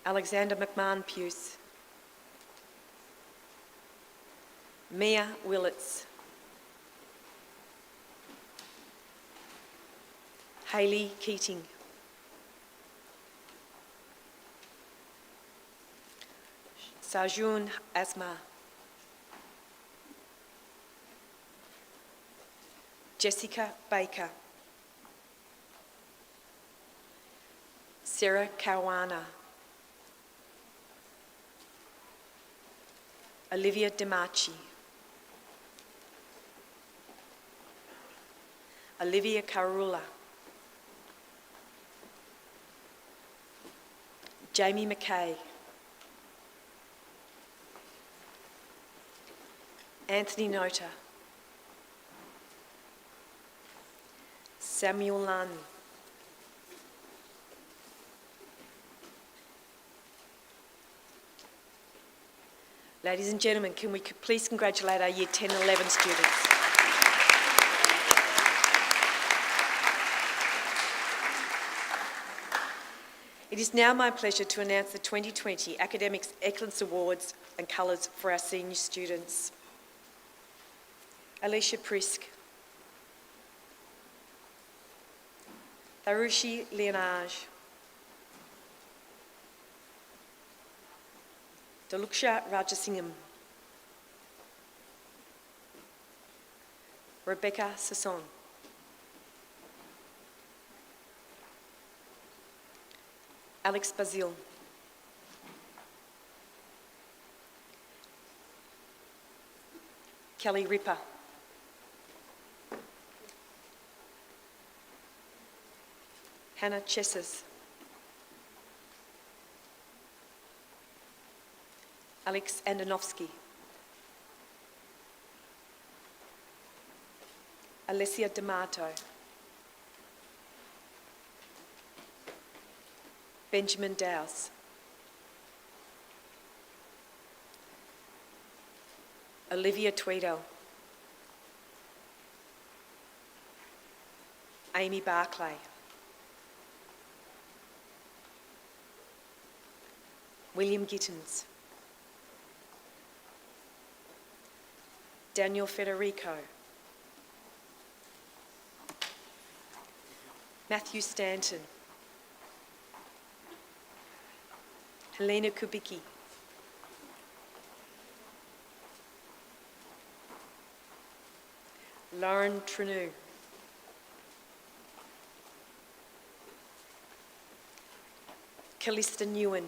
Alexander McMahon-Puce. Mia Willits. Hayley Keating. Sarjun Asma. Jessica Baker. Sarah Caruana. Olivia DiMarchi. Olivia Carula. Jamie McKay. Anthony Nota. Samuel Lunn. Ladies and gentlemen, can we please congratulate our Year 10 and 11 students? It is now my pleasure to announce the 2020 Academics Excellence Awards and Colours for our senior students. Alicia Prisk. Tharushi Leonage. Daluksha Rajasingham. Rebecca Sasson. Alex Basile. Kelly Ripper. Hannah Chesses. Alex Andonovsky. Alessia D'Amato. Benjamin Dowse. Olivia Tweedale. Amy Barclay. William Gittins. Daniel Federico. Matthew Stanton. Helena Kubicki. Lauren Treneau. Callista Newen.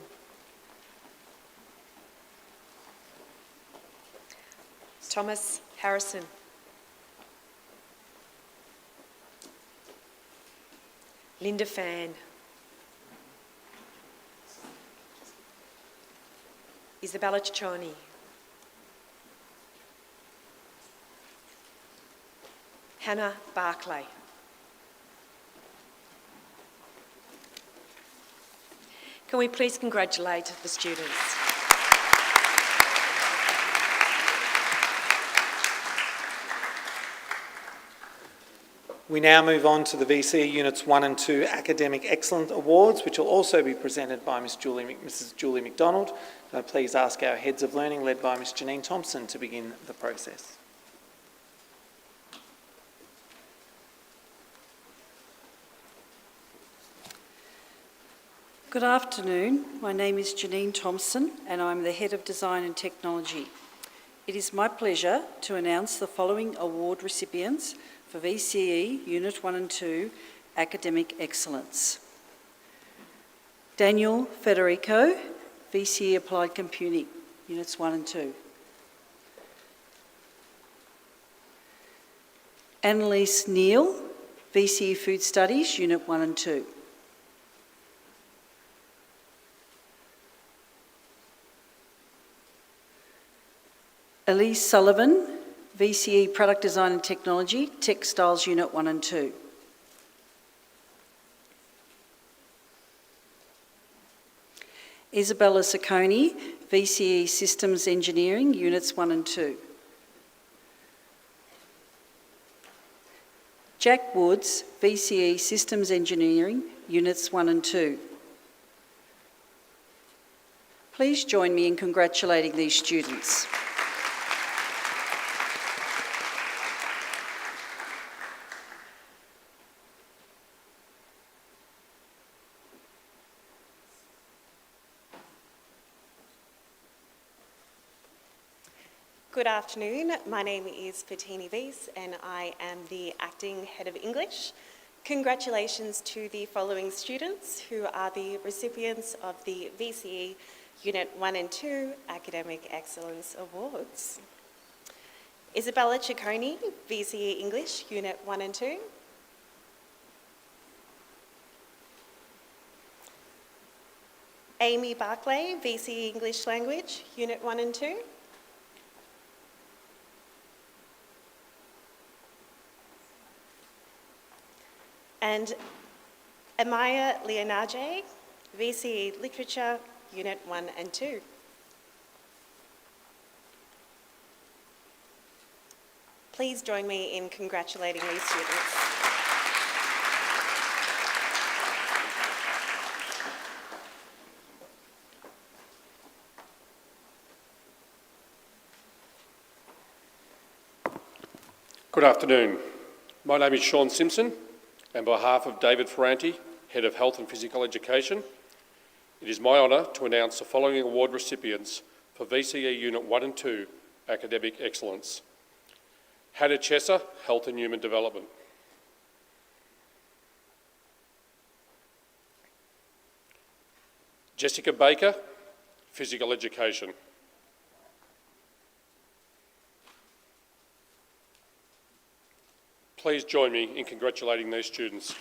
Thomas Harrison. Linda Fan. Isabella Cicconi. Hannah Barclay. Can we please congratulate the students? We now move on to the VCE Units 1 and 2 Academic Excellence Awards, which will also be presented by Mrs. Julie Mcdonald. Can I please ask our Heads of Learning, led by Ms. Janine Thompson, to begin the process. Good afternoon. My name is Janine Thompson and I'm the Head of Design and Technology. It is my pleasure to announce the following award recipients for VCE Unit 1 and 2 Academic Excellence. Daniel Federico, VCE Applied Computing, Units 1 and 2. Annalise Neal, VCE Food Studies, Unit 1 and 2. Elise Sullivan, VCE Product Design and Technology, Textiles Unit 1 and 2. Isabella Sacconi, VCE Systems Engineering, Units 1 and 2. Jack Woods, VCE Systems Engineering, Units 1 and 2. Please join me in congratulating these students. Good afternoon, my name is Fatini Weiss and I am the Acting Head of English. Congratulations to the following students who are the recipients of the VCE Unit 1 and 2 Academic Excellence Awards. Isabella Cicconi, VCE English Unit 1 and 2. Amy Barclay, VCE English Language Unit 1 and 2. And Amaya Leonarje, VCE Literature, Unit 1 and 2. Please join me in congratulating these students. Good afternoon. My name is Sean Simpson. On behalf of David Ferranti, Head of Health and Physical Education, it is my honour to announce the following award recipients for VCE Unit 1 and 2 Academic Excellence. Hannah Chesser, Health and Human Development. Jessica Baker, Physical Education. Please join me in congratulating these students.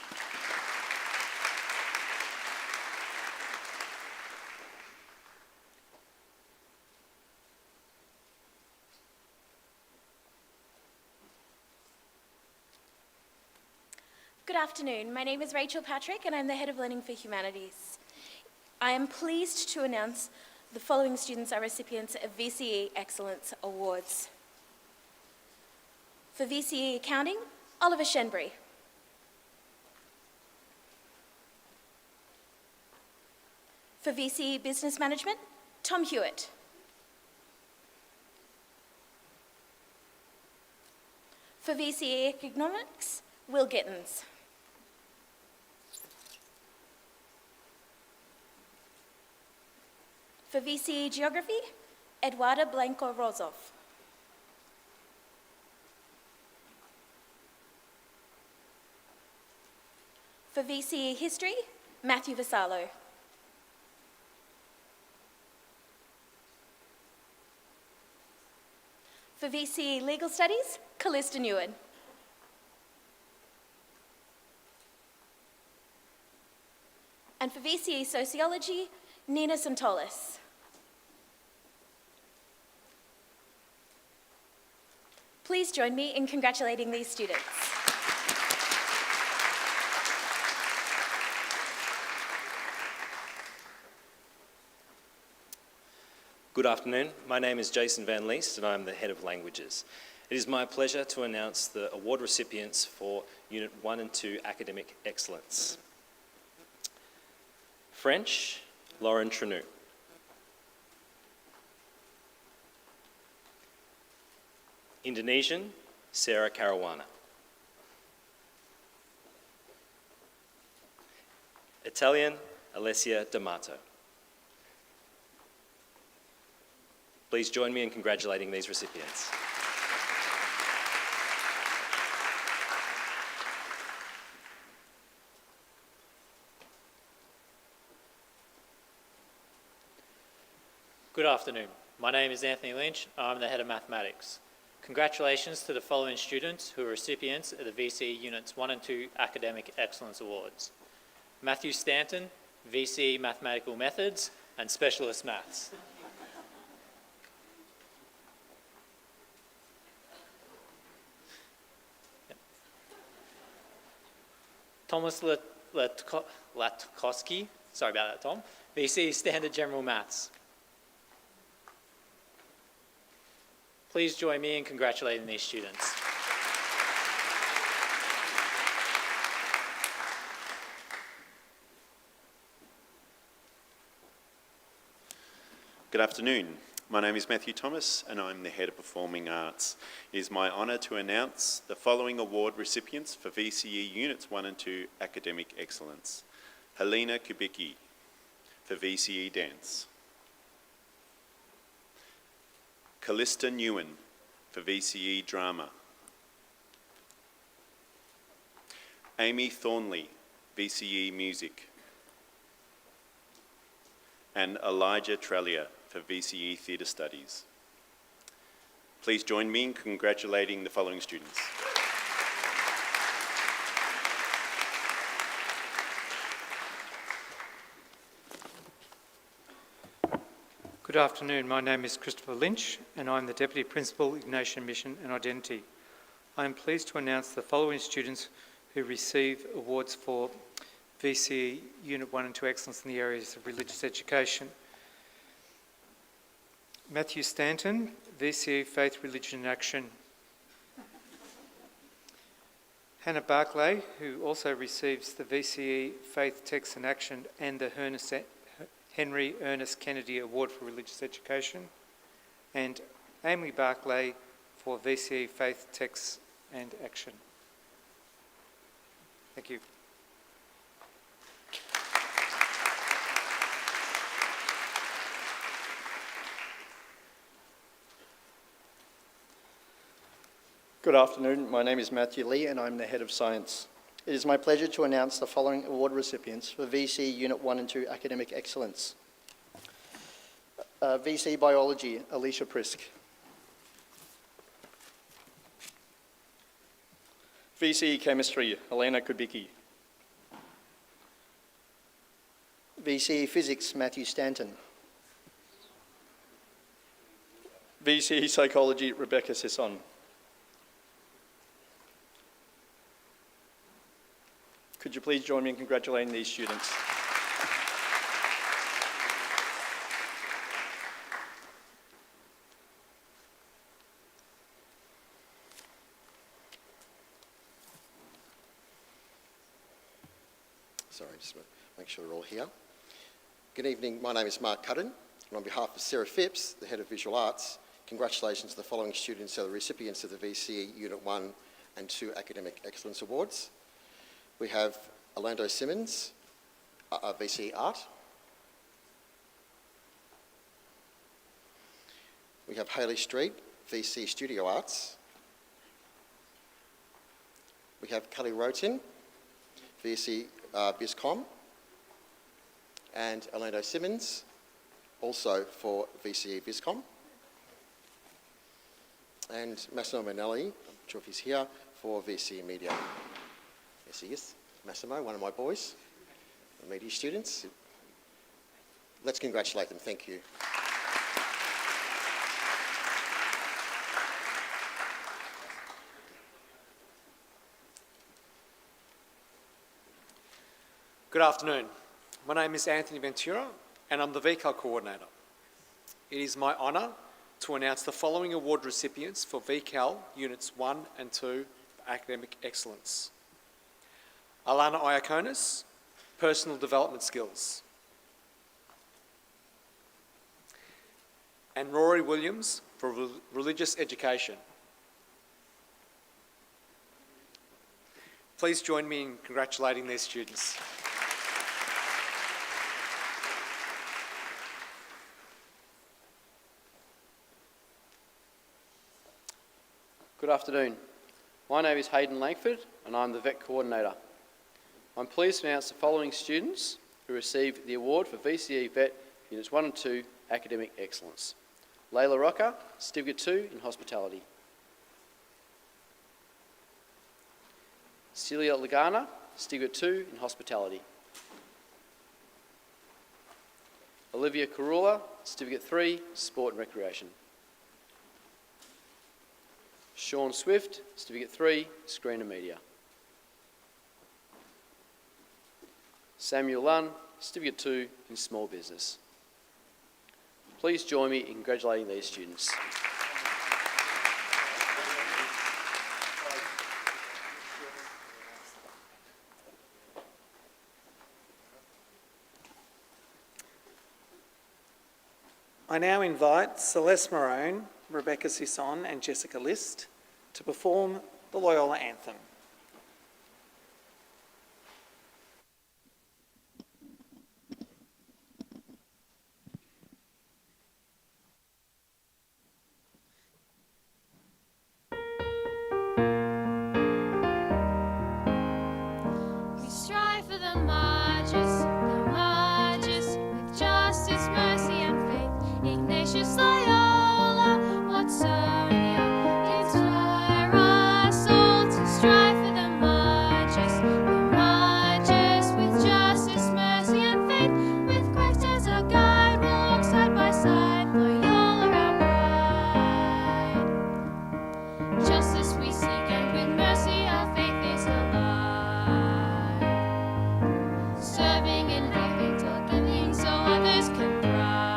Good afternoon. My name is Rachel Patrick and I'm the Head of Learning for Humanities. I am pleased to announce the following students are recipients of VCE Excellence Awards. For VCE Accounting, Oliver Shenbury. For VCE Business Management, Tom Hewitt. For VCE Economics, Will Gittins. For VCE Geography, Eduarda Blanco-Rozov. For VCE History, Matthew Vassallo. For VCE Legal Studies, Callista Newen. And for VCE Sociology, Nina Santolis. Please join me in congratulating these students. Good afternoon. My name is Jason Van Leest and I'm the Head of Languages. It is my pleasure to announce the award recipients for Unit 1 and 2 Academic Excellence. French, Lauren Trenou. Indonesian, Sarah Caruana. Italian, Alessia D'Amato. Please join me in congratulating these recipients. Good afternoon. My name is Anthony Lynch. I'm the Head of Mathematics. Congratulations to the following students who are recipients of the VCE Units 1 and 2 Academic Excellence Awards. Matthew Stanton, VCE Mathematical Methods and Specialist Maths. Thomas Latkowski, sorry about that, Tom, VCE Standard General Maths. Please join me in congratulating these students. Good afternoon. My name is Matthew Thomas and I'm the Head of Performing Arts. It is my honour to announce the following award recipients for VCE Units 1 and 2 Academic Excellence. Helena Kubicki for VCE Dance. Callista Newen for VCE Drama. Amy Thornley, VCE Music. And Elijah Trellier for VCE Theatre Studies. Please join me in congratulating the following students. Good afternoon. My name is Christopher Lynch and I'm the Deputy Principal, Ignatian Mission and Identity. I am pleased to announce the following students who receive awards for VCE Unit 1 and 2 Excellence in the areas of religious education. Matthew Stanton, VCE Faith, Religion and Action. Hannah Barclay, who also receives the VCE Faith, Text and Action and the Henry Ernest Kennedy Award for Religious Education. And Amy Barclay for VCE Faith, Text and Action. Thank you. Good afternoon. My name is Matthew Lee and I'm the Head of Science. It is my pleasure to announce the following award recipients for VCE Unit 1 and 2 Academic Excellence. VCE Biology, Alicia Prisk. VCE Chemistry, Helena Kubicki. VCE Physics, Matthew Stanton. VCE Psychology, Rebecca Sisson. Could you please join me in congratulating these students? Sorry, just make sure we're all here. Good evening, my name is Mark Cudden, and on behalf of Sarah Phipps, the Head of Visual Arts, congratulations to the following students who are the recipients of the VCE Unit 1 and 2 Academic Excellence Awards. We have Orlando Simmons, VCE Art. We have Hayley Street, VCE Studio Arts. We have Kelly Rotin, VCE BizCom. And Orlando Simmons, also for VCE BizCom. and Massimo Manelli, I'm not sure if he's here, for VCE Media. Yes, he is. Massimo, one of my boys, the media students. Let's congratulate them. Thank you. Good afternoon. My name is Anthony Ventura and I'm the VCAL coordinator. It is my honour to announce the following award recipients for VCAL Units 1 and 2 for Academic Excellence. Alana Iaconis, Personal Development Skills. And Rory Williams for Religious Education. Please join me in congratulating these students. Good afternoon. My name is Hayden Langford and I'm the VET Coordinator. I'm pleased to announce the following students who received the award for VCE VET Units 1 and 2 Academic Excellence. Layla Rocker, Certificate 2 in Hospitality. Celia Lagana, Certificate 2 in Hospitality. Olivia Karula, Certificate 3, Sport and Recreation. Sean Swift, Certificate 3, Screen and Media. Samuel Lunn, Certificate 2 in Small Business. Please join me in congratulating these students. I now invite Celeste Marone, Rebecca Sisson and Jessica List to perform the Loyola Anthem. We strive for the marches, with justice, mercy and faith. Ignatius, Loyola, Watsonia, inspire us all to strive for the marches, with justice, mercy and faith. With Christ as our guide, we'll walk side by side, Loyola our pride. Justice we seek, and with mercy our faith is alive. Serving and giving till giving so others can thrive.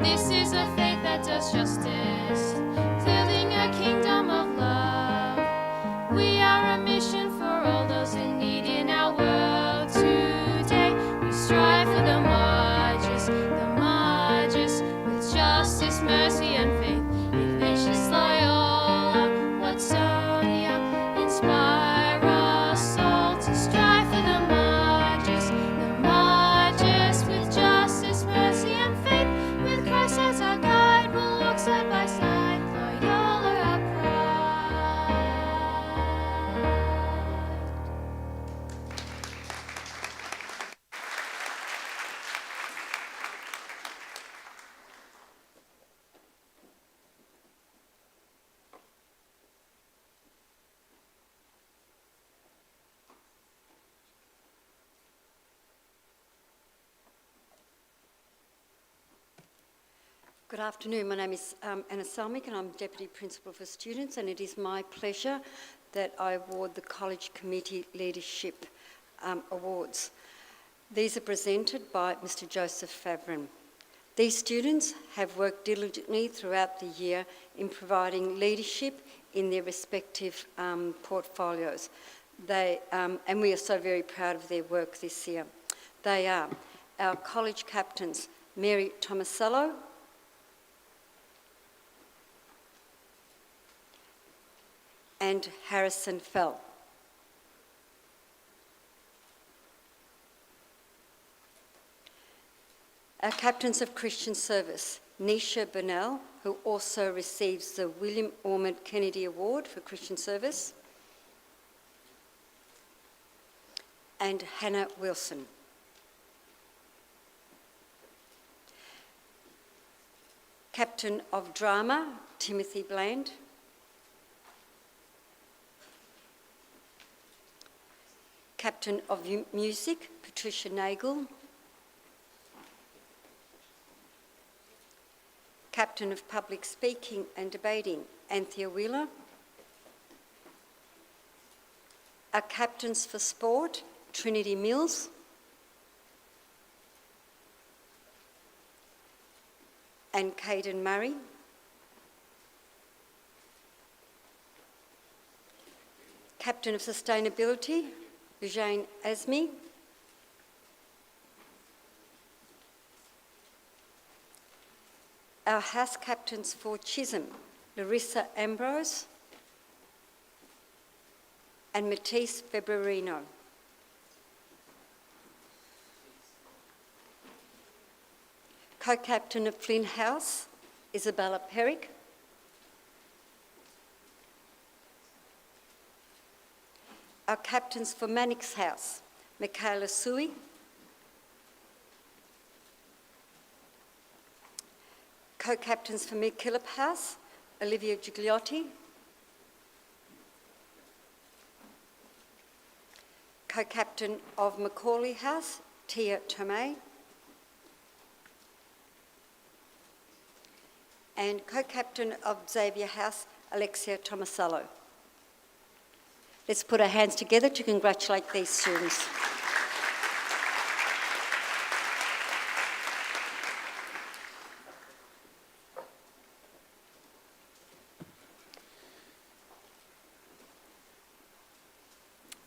This is a faith that does justice, building a kingdom of love. We are a mission for all those in need in our world today. We strive for the marches, with justice, mercy and faith. Ignatius, Loyola, Watsonia, inspire us all to strive for the marches, with justice, mercy and faith. With Christ as our guide, we'll walk side by side, Loyola our pride. Good afternoon. My name is Anna Salmick and I'm Deputy Principal for Students, and it is my pleasure that I award the College Committee Leadership Awards. These are presented by Mr Joseph Favren. These students have worked diligently throughout the year in providing leadership in their respective portfolios. And we are so very proud of their work this year. They are our college captains, Mary Tomasello, and Harrison Fell. Our Captains of Christian Service, Nisha Burnell, who also receives the William Ormond Kennedy Award for Christian Service, and Hannah Wilson. Captain of Drama, Timothy Bland. Captain of Music, Patricia Nagel. Captain of Public Speaking and Debating, Anthea Wheeler. Our Captains for Sport, Trinity Mills. And Caden Murray. Captain of Sustainability, Eugene Asmi. Our House Captains for Chisholm, Larissa Ambrose and Matisse Februarino. Co-Captain of Flynn House, Isabella Perrick. Our Captains for Mannix House, Michaela Sui. Co-Captains for McKillop House, Olivia Gigliotti. Co-Captain of Macaulay House, Tia Tomei. And Co-Captain of Xavier House, Alexia Tomasello. Let's put our hands together to congratulate these students.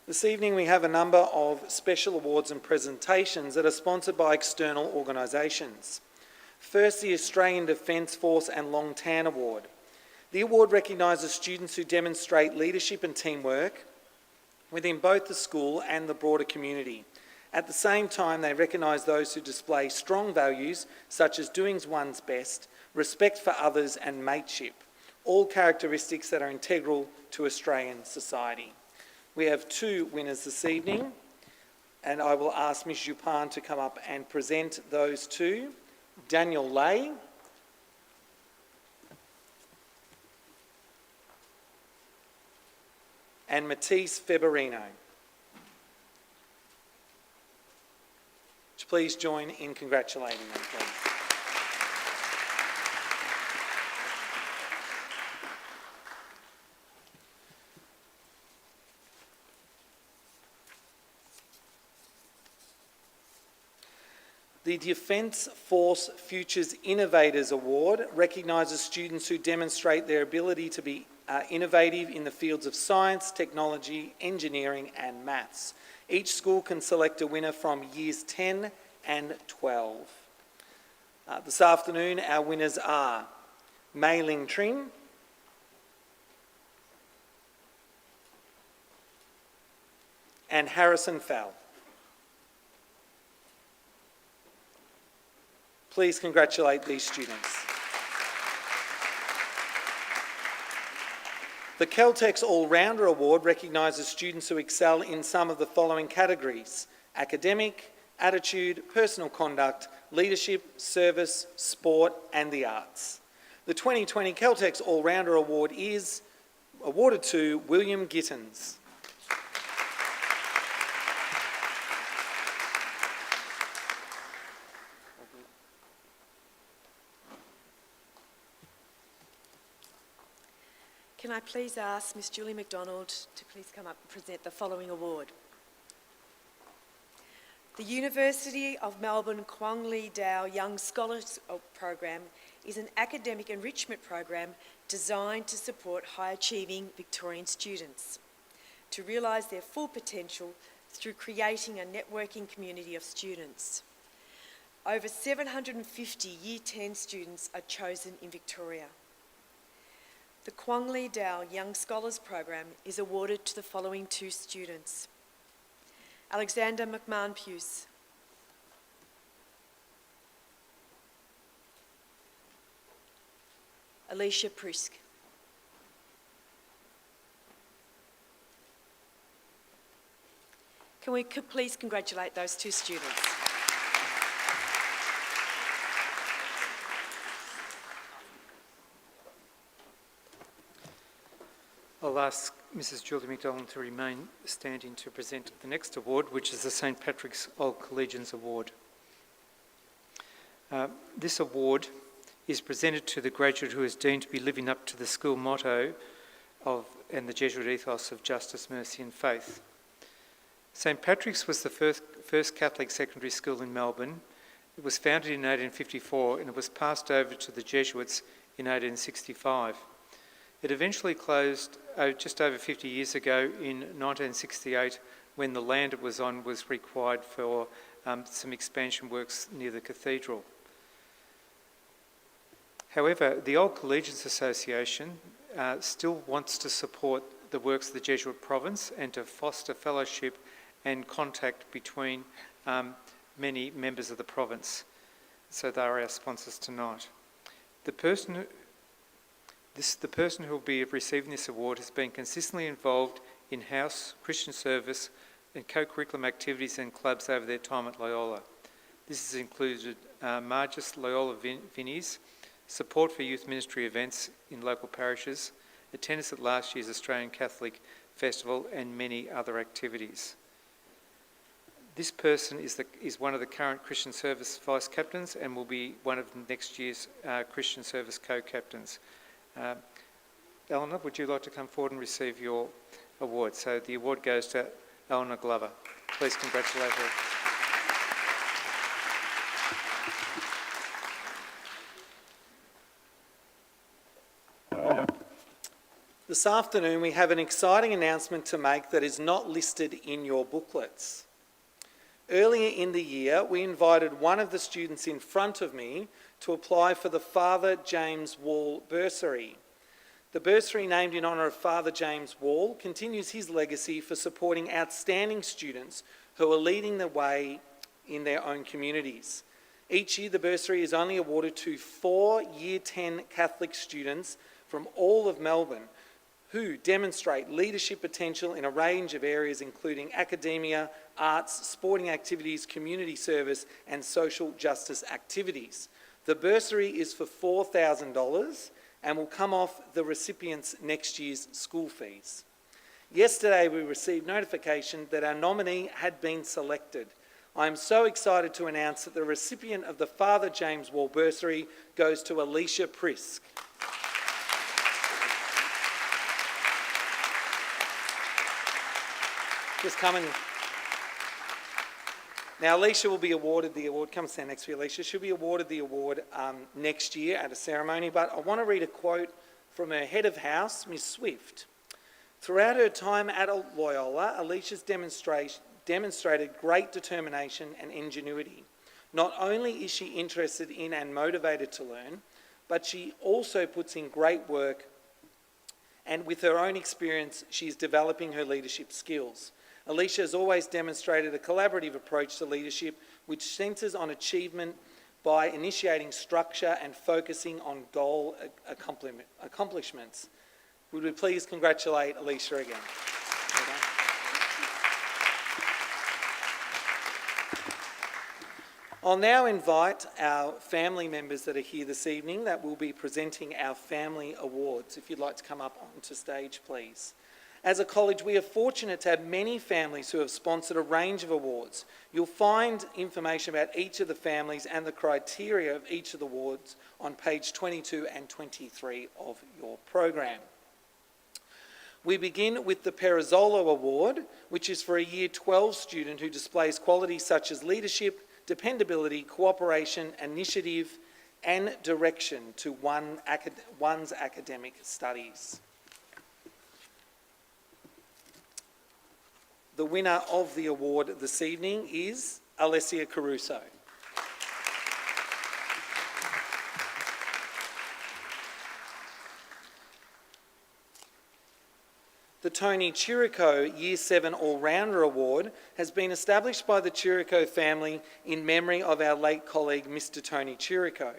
This evening we have a number of special awards and presentations that are sponsored by external organisations. First, the Australian Defence Force and Long Tan Award. The award recognises students who demonstrate leadership and teamwork within both the school and the broader community. At the same time, they recognise those who display strong values such as doing one's best, respect for others and mateship, all characteristics that are integral to Australian society. We have two winners this evening, and I will ask Ms Jupan to come up and present those two. Daniel Lay and Matisse Februarino. Would you please join in congratulating them, please? The Defence Force Futures Innovators Award recognises students who demonstrate their ability to be innovative in the fields of science, technology, engineering and maths. Each school can select a winner from years 10 and 12. This afternoon our winners are Mei Ling Trin, and Harrison Fell. Please congratulate these students. The Caltex All-Rounder Award recognises students who excel in some of the following categories: academic, attitude, personal conduct, leadership, service, sport and the arts. The 2020 Caltex All-Rounder Award is awarded to William Gittins. Can I please ask Miss Julie Mcdonald to please come up and present the following award. The University of Melbourne Kwong Lee Dow Young Scholars Program is an academic enrichment program designed to support high-achieving Victorian students to realise their full potential through creating a networking community of students. Over 750 Year 10 students are chosen in Victoria. The Kwong Lee Dow Young Scholars Program is awarded to the following two students: Alexander McMahon-Puce, Alicia Prisk. Can we please congratulate those two students? I'll ask Mrs. Julie Mcdonald to remain standing to present the next award, which is the St Patrick's Old Collegians Award. This award is presented to the graduate who is deemed to be living up to the school motto and the Jesuit ethos of justice, mercy and faith. St Patrick's was the first Catholic secondary school in Melbourne. It was founded in 1854 and it was passed over to the Jesuits in 1865. It eventually closed just over 50 years ago in 1968 when the land it was on was required for some expansion works near the cathedral. However, the Old Collegians Association still wants to support the works of the Jesuit province and to foster fellowship and contact between many members of the province. So they are our sponsors tonight. The person who will be receiving this award has been consistently involved in house, Christian service and co-curriculum activities and clubs over their time at Loyola. This has included Margis Loyola Vinnies, support for youth ministry events in local parishes, attendance at last year's Australian Catholic Festival and many other activities. This person is one of the current Christian Service Vice Captains and will be one of next year's Christian Service Co-Captains. Eleanor, would you like to come forward and receive your award? So the award goes to Eleanor Glover. Please congratulate her. This afternoon we have an exciting announcement to make that is not listed in your booklets. Earlier in the year, we invited one of the students in front of me to apply for the Father James Wall Bursary. The bursary, named in honour of Father James Wall, continues his legacy for supporting outstanding students who are leading the way in their own communities. Each year, the bursary is only awarded to 4 Year 10 Catholic students from all of Melbourne who demonstrate leadership potential in a range of areas including academia, arts, sporting activities, community service and social justice activities. The bursary is for $4,000 and will come off the recipient's next year's school fees. Yesterday we received notification that our nominee had been selected. I am so excited to announce that the recipient of the Father James Wall Bursary goes to Alicia Prisk. Just come in. Now, Alicia will be awarded the award. Come stand next to you, Alicia. She'll be awarded the award next year at a ceremony, but I want to read a quote from her head of house, Miss Swift. Throughout her time at Loyola, Alicia's demonstrated great determination and ingenuity. Not only is she interested in and motivated to learn, but she also puts in great work, and with her own experience, she's developing her leadership skills. Alicia has always demonstrated a collaborative approach to leadership which centres on achievement by initiating structure and focusing on goal accomplishments. Would we please congratulate Alicia again? Well done. I'll now invite our family members that are here this evening that will be presenting our family awards. If you'd like to come up onto stage, please. As a college, we are fortunate to have many families who have sponsored a range of awards. You'll find information about each of the families and the criteria of each of the awards on page 22 and 23 of your program. We begin with the Perizzolo Award, which is for a Year 12 student who displays qualities such as leadership, dependability, cooperation, initiative, and direction to one's academic studies. The winner of the award this evening is Alessia Caruso. The Tony Chirico Year 7 All-Rounder Award has been established by the Chirico family in memory of our late colleague, Mr. Tony Chirico.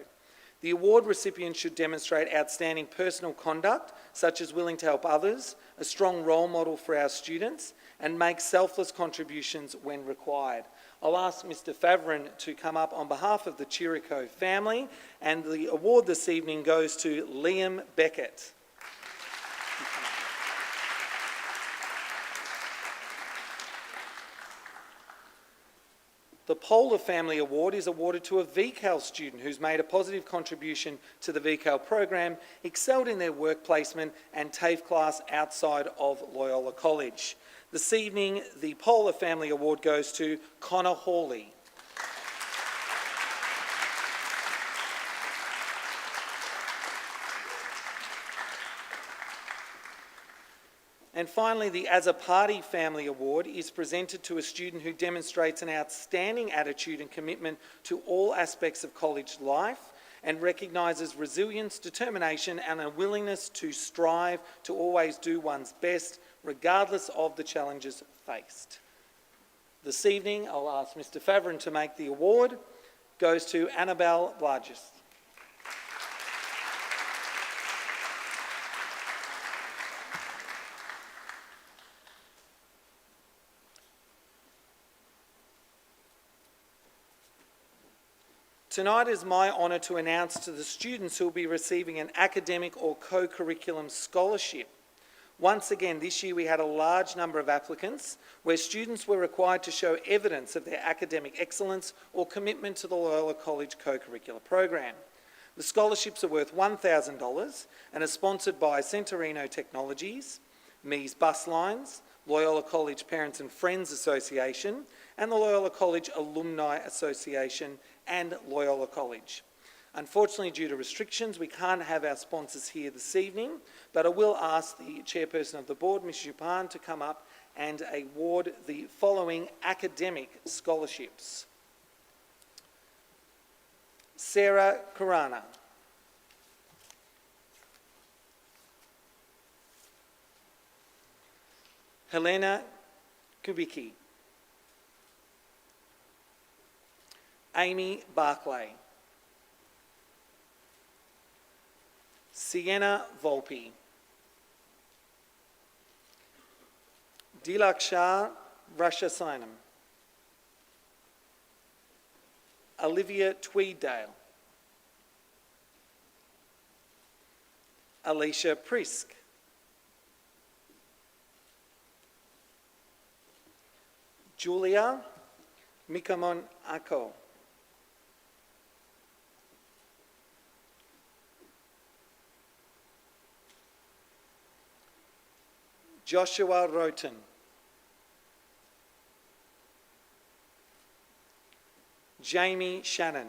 The award recipient should demonstrate outstanding personal conduct, such as willing to help others, a strong role model for our students, and make selfless contributions when required. I'll ask Mr. Favren to come up on behalf of the Chirico family, and the award this evening goes to Liam Beckett. The Polar Family Award is awarded to a VCAL student who's made a positive contribution to the VCAL program, excelled in their work placement and TAFE class outside of Loyola College. This evening, the Polar Family Award goes to Connor Hawley. And finally, the As a Party Family Award is presented to a student who demonstrates an outstanding attitude and commitment to all aspects of college life and recognises resilience, determination and a willingness to strive to always do one's best, regardless of the challenges faced. This evening, I'll ask Mr. Favren to make the award. Goes to Annabelle Blargis. Tonight is my honour to announce to the students who will be receiving an academic or co-curriculum scholarship. Once again, this year we had a large number of applicants where students were required to show evidence of their academic excellence or commitment to the Loyola College co-curricular program. The scholarships are worth $1,000 and are sponsored by Centurino Technologies, Mees Bus Lines, Loyola College Parents and Friends Association, and the Loyola College Alumni Association and Loyola College. Unfortunately, due to restrictions, we can't have our sponsors here this evening, but I will ask the chairperson of the board, Ms. Jupan, to come up and award the following academic scholarships. Sarah Kurana. Helena Kubicki. Amy Barclay. Sienna Volpe. Dilaksha Rashasinam. Olivia Tweeddale. Alicia Prisk. Julia Mikamon Ako. Joshua Roten. Jamie Shannon.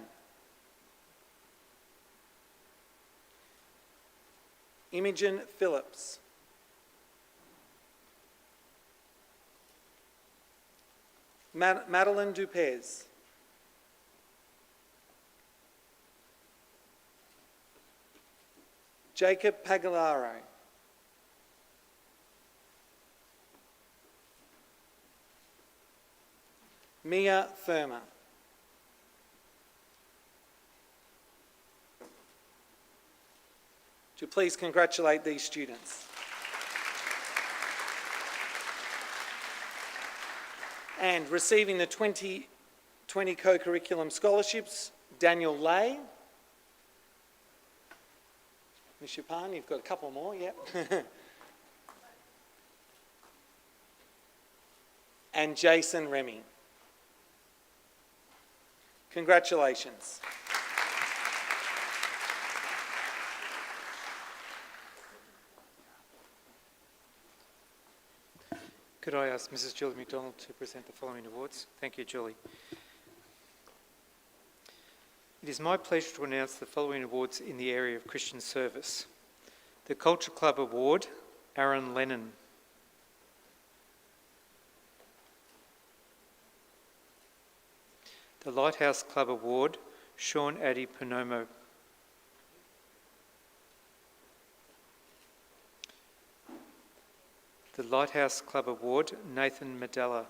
Imogen Phillips. Madeline Dupez. Jacob Pagalaro. Mia Firma. Would you please congratulate these students? And receiving the 2020 co-curriculum scholarships, Daniel Lay. Ms. Jupan, you've got a couple more, yep. And Jason Remy. Congratulations. Could I ask Mrs. Julie Mcdonald to present the following awards? Thank you, Julie. It is my pleasure to announce the following awards in the area of Christian service. The Culture Club Award, Aaron Lennon. The Lighthouse Club Award, Sean Addy Panomo. The Lighthouse Club Award, Nathan Medalla.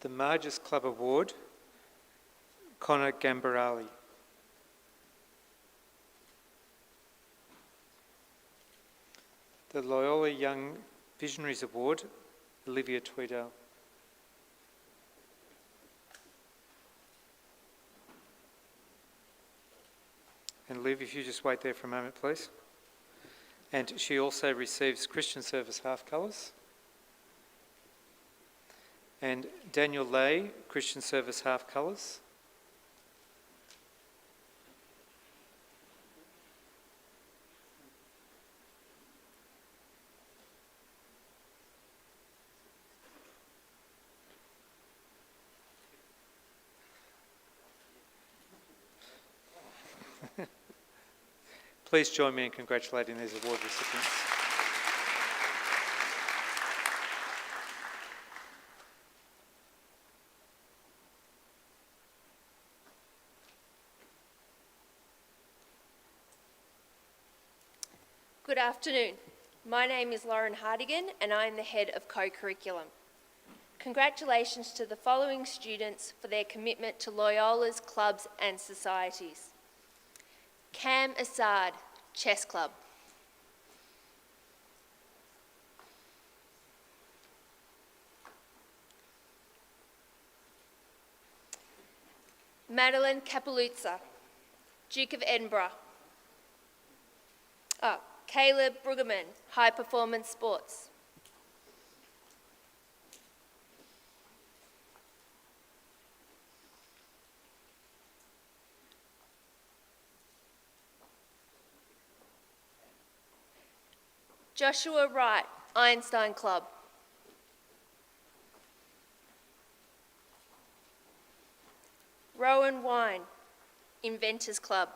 The Margis Club Award, Connor Gambarali. The Loyola Young Visionaries Award, Olivia Tweeddale. And Liv, if you just wait there for a moment, please. And she also receives Christian Service half colours. And Daniel Lay, Christian Service half colours. Please join me in congratulating these award recipients. Good afternoon. My name is Lauren Hardigan and I am the head of co-curriculum. Congratulations to the following students for their commitment to Loyola's clubs and societies. Cam Assad, Chess Club. Madeline Capeluzza, Duke of Edinburgh. Caleb Brueggemann, High Performance Sports. Joshua Wright, Einstein Club. Rowan Wine, Inventors Club.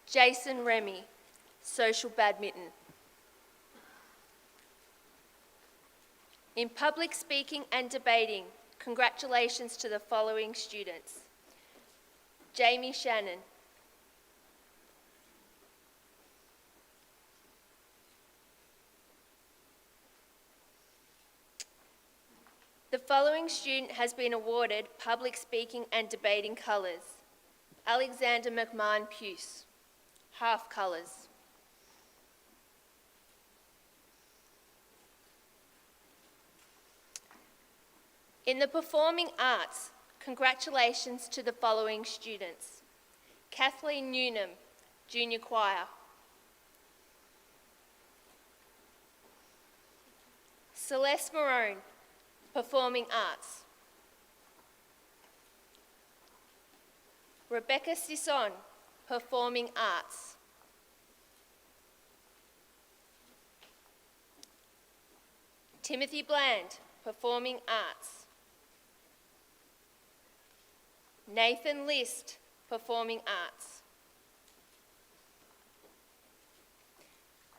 Jason Remy, Social Badminton. In public speaking and debating, congratulations to the following students. Jamie Shannon. The following student has been awarded Public Speaking and Debating Colours. Alexander McMahon Puce, half colours. In the Performing Arts, congratulations to the following students. Kathleen Newnham, Junior Choir. Celeste Marone, Performing Arts. Rebecca Sisson, Performing Arts. Timothy Bland, Performing Arts. Nathan List, Performing Arts.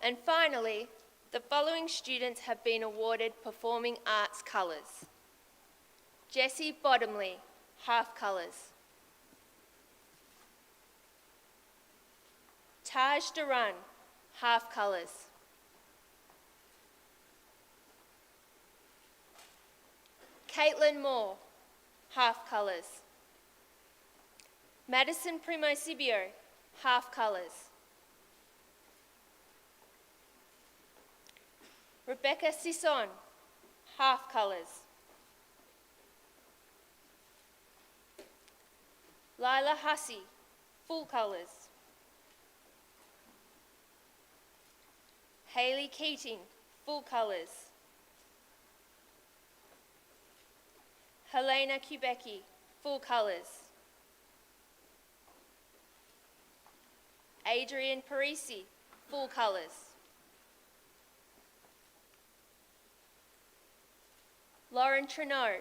And finally, the following students have been awarded Performing Arts Colours. Jessie Bottomley, half colours. Taj Duran, half colours. Caitlin Moore, half colours. Madison Primosibio, half colours. Rebecca Sisson, half colours. Lila Hussey, full colours. Hayley Keating, full colours. Helena Kubecki, full colours. Adrian Parisi, full colours. Lauren Treneau,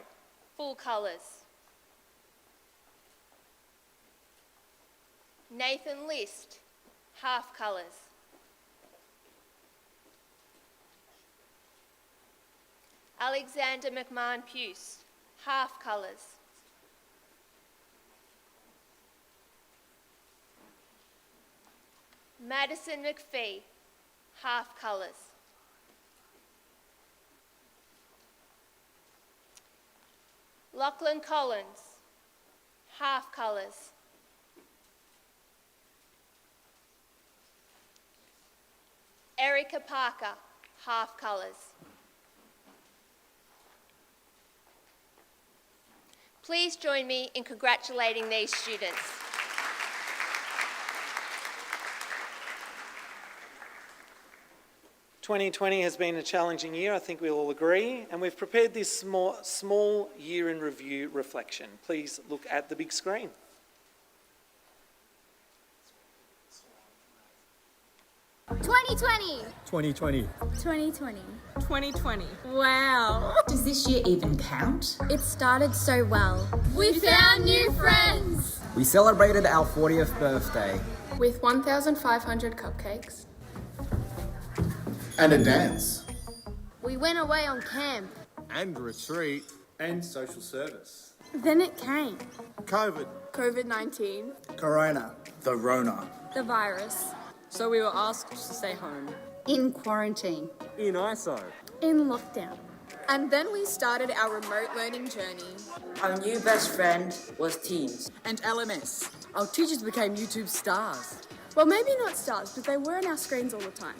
full colours. Nathan List, half colours. Alexander McMahon Puce, half colours. Madison McPhee, half colours. Lachlan Collins, half colours. Erica Parker, half colours. Please join me in congratulating these students. 2020 has been a challenging year, I think we'll all agree, and we've prepared this small year in review reflection. Please look at the big screen. '2020. 2020. 2020. 2020. Wow. Does this year even count? It started so well. We found new friends. We celebrated our 40th birthday. With 1,500 cupcakes. And a dance. We went away on camp. And retreat. And social service. Then it came. COVID. COVID-19. Corona. The Rona. The virus. So we were asked to stay home. In quarantine. In ISO. In lockdown. And then we started our remote learning journey. Our new best friend was Teams. And LMS. Our teachers became YouTube stars. Well, maybe not stars, but they were on our screens all the time.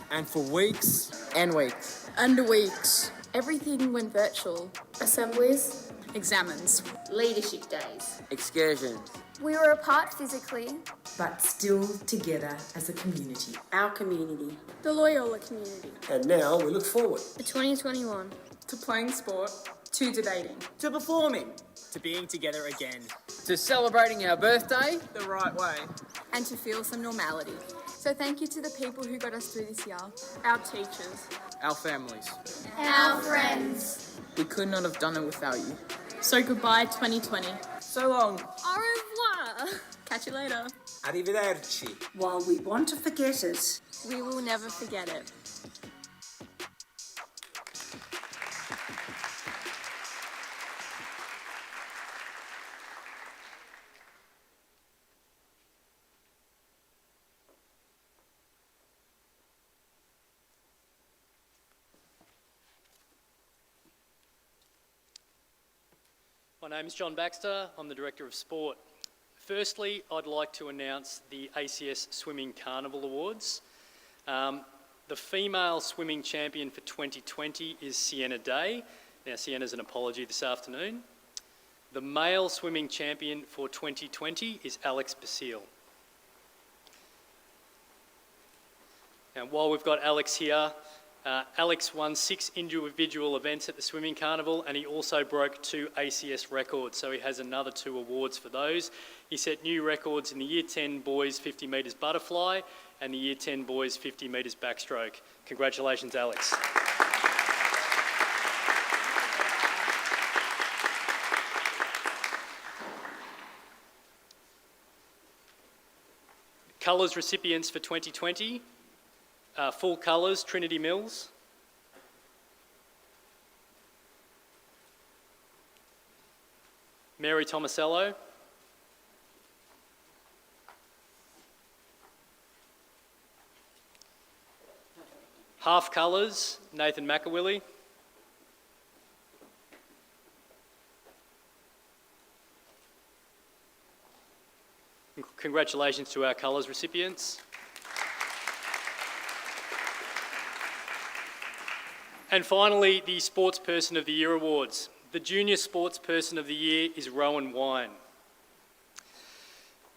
And for weeks and weeks. And weeks. Everything went virtual. Assemblies. Examines. Leadership days. Excursions. We were apart physically. But still together as a community. Our community. The Loyola community. And now we look forward. To 2021. To playing sport. To debating. To performing. To being together again. To celebrating our birthday the right way. And to feel some normality. So thank you to the people who got us through this year. Our teachers. Our families. Our friends. We could not have done it without you. So goodbye 2020. So long. Au revoir. Catch you later. Arrivederci. While we want to forget it, we will never forget it. My name is John Baxter. I'm the Director of Sport. Firstly, I'd like to announce the ACS Swimming Carnival Awards. The female swimming champion for 2020 is Sienna Day. Now, Sienna's an apology this afternoon. The male swimming champion for 2020 is Alex Basile. Now, while we've got Alex here, Alex won 6 individual events at the Swimming Carnival, and he also broke 2 ACS records, so he has another 2 awards for those. He set new records in the Year 10 boys 50 metres butterfly and the Year 10 boys 50 metres backstroke. Congratulations, Alex. Colours recipients for 2020. Full colours, Trinity Mills. Mary Tomasello. Half colours, Nathan McAwilly. Congratulations to our colours recipients. And finally, the Sportsperson of the Year Awards. The Junior Sportsperson of the Year is Rowan Wine.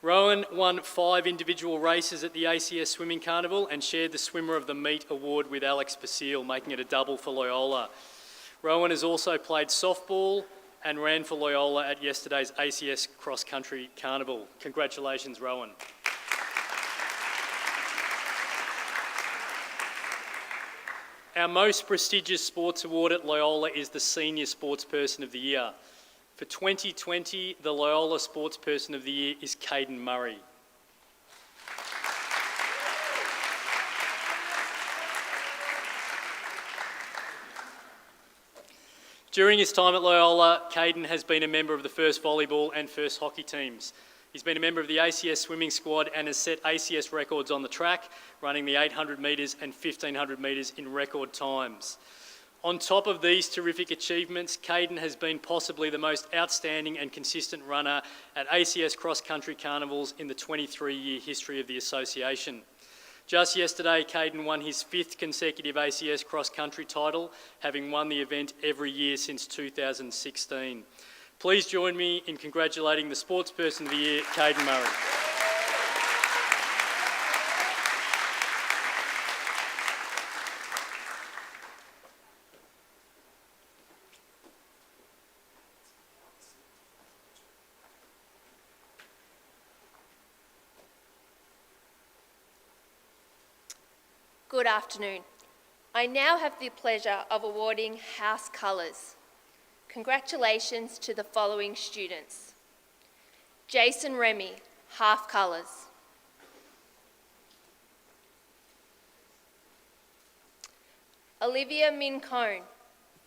Rowan won 5 individual races at the ACS Swimming Carnival and shared the Swimmer of the Meet award with Alex Basile, making it a double for Loyola. Rowan has also played softball and ran for Loyola at yesterday's ACS Cross Country Carnival. Congratulations, Rowan. Our most prestigious sports award at Loyola is the Senior Sportsperson of the Year. For 2020, the Loyola Sportsperson of the Year is Caden Murray. During his time at Loyola, Caden has been a member of the first volleyball and first hockey teams. He's been a member of the ACS swimming squad and has set ACS records on the track, running the 800 metres and 1500 metres in record times. On top of these terrific achievements, Caden has been possibly the most outstanding and consistent runner at ACS cross-country carnivals in the 23-year history of the association. Just yesterday, Caden won his 5th consecutive ACS cross-country title, having won the event every year since 2016. Please join me in congratulating the Sportsperson of the Year, Caden Murray. Good afternoon. I now have the pleasure of awarding House Colours. Congratulations to the following students. Jason Remy, Half Colours. Olivia Mincone,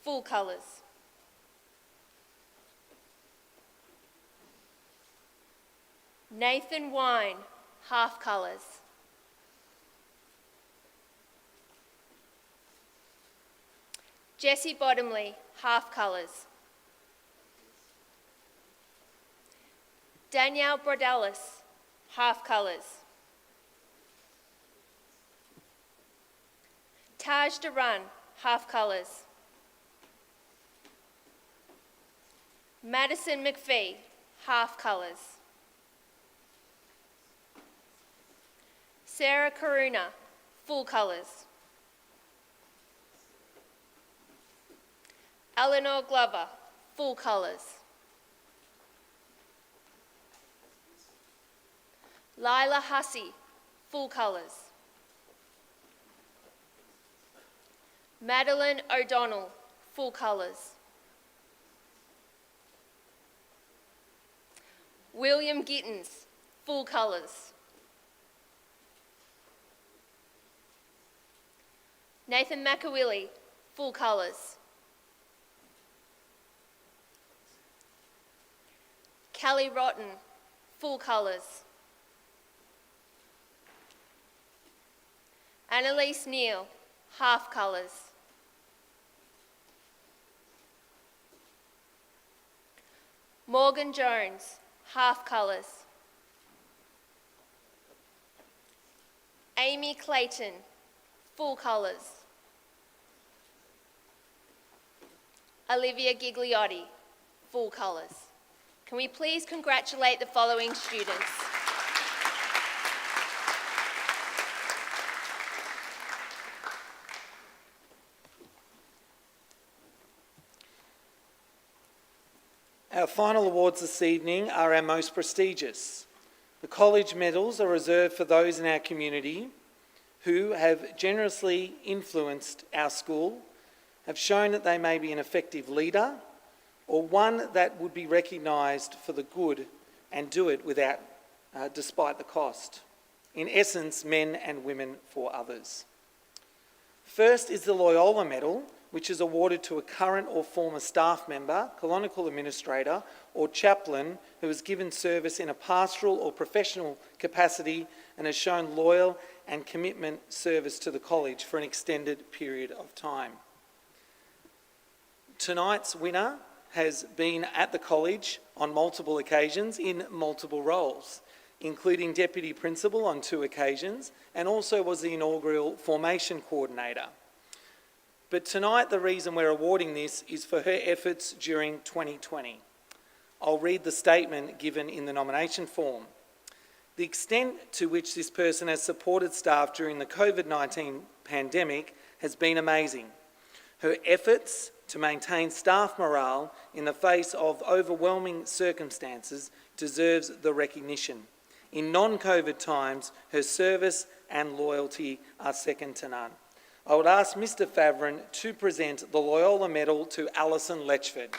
Full Colours. Nathan Wine, Half Colours. Jessie Bottomley, Half Colours. Danielle Brodellis, Half Colours. Taj Duran, Half Colours. Madison McPhee, Half Colours. Sarah Karuna, Full Colours. Eleanor Glover, Full Colours. Lila Hussey, Full Colours. Madeline O'Donnell, Full Colours. William Gittins, Full Colours. Nathan McAwilly, Full Colours. Kelly Rotten, Full Colours. Annalise Neal, Half Colours. Morgan Jones, Half Colours. Amy Clayton, Full Colours. Olivia Gigliotti, Full Colours. Can we please congratulate the following students? Our final awards this evening are our most prestigious. The College Medals are reserved for those in our community who have generously influenced our school, have shown that they may be an effective leader, or one that would be recognised for the good and do it without, despite the cost. In essence, men and women for others. First is the Loyola Medal, which is awarded to a current or former staff member, colonial administrator, or chaplain who has given service in a pastoral or professional capacity and has shown loyal and commitment service to the college for an extended period of time. Tonight's winner has been at the college on multiple occasions in multiple roles, including Deputy Principal on 2 occasions and also was the inaugural Formation Coordinator. But tonight the reason we're awarding this is for her efforts during 2020. I'll read the statement given in the nomination form. The extent to which this person has supported staff during the COVID-19 pandemic has been amazing. Her efforts to maintain staff morale in the face of overwhelming circumstances deserves the recognition. In non-COVID times, her service and loyalty are second to none. I would ask Mr. Favren to present the Loyola Medal to Alison Letchford.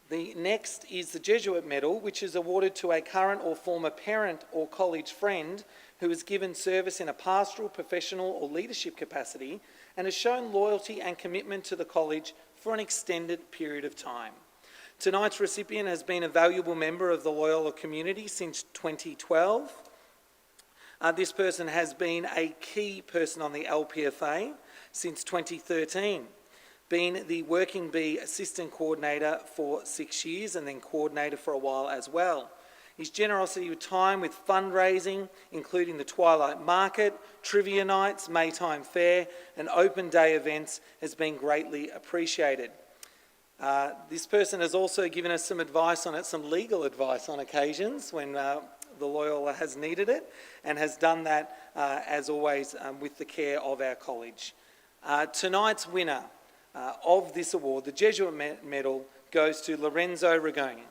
The next is the Jesuit Medal, which is awarded to a current or former parent or college friend who has given service in a pastoral, professional or leadership capacity and has shown loyalty and commitment to the college for an extended period of time. Tonight's recipient has been a valuable member of the Loyola community since 2012. This person has been a key person on the LPFA since 2013. Been the Working Bee Assistant Coordinator for 6 years and then Coordinator for a while as well. His generosity with time with fundraising, including the Twilight Market, trivia nights, Maytime Fair and open day events, has been greatly appreciated. This person has also given us some advice on it, some legal advice on occasions when the Loyola has needed it, and has done that, as always, with the care of our college. Tonight's winner of this award, the Jesuit Medal, goes to Lorenzo Rigoni.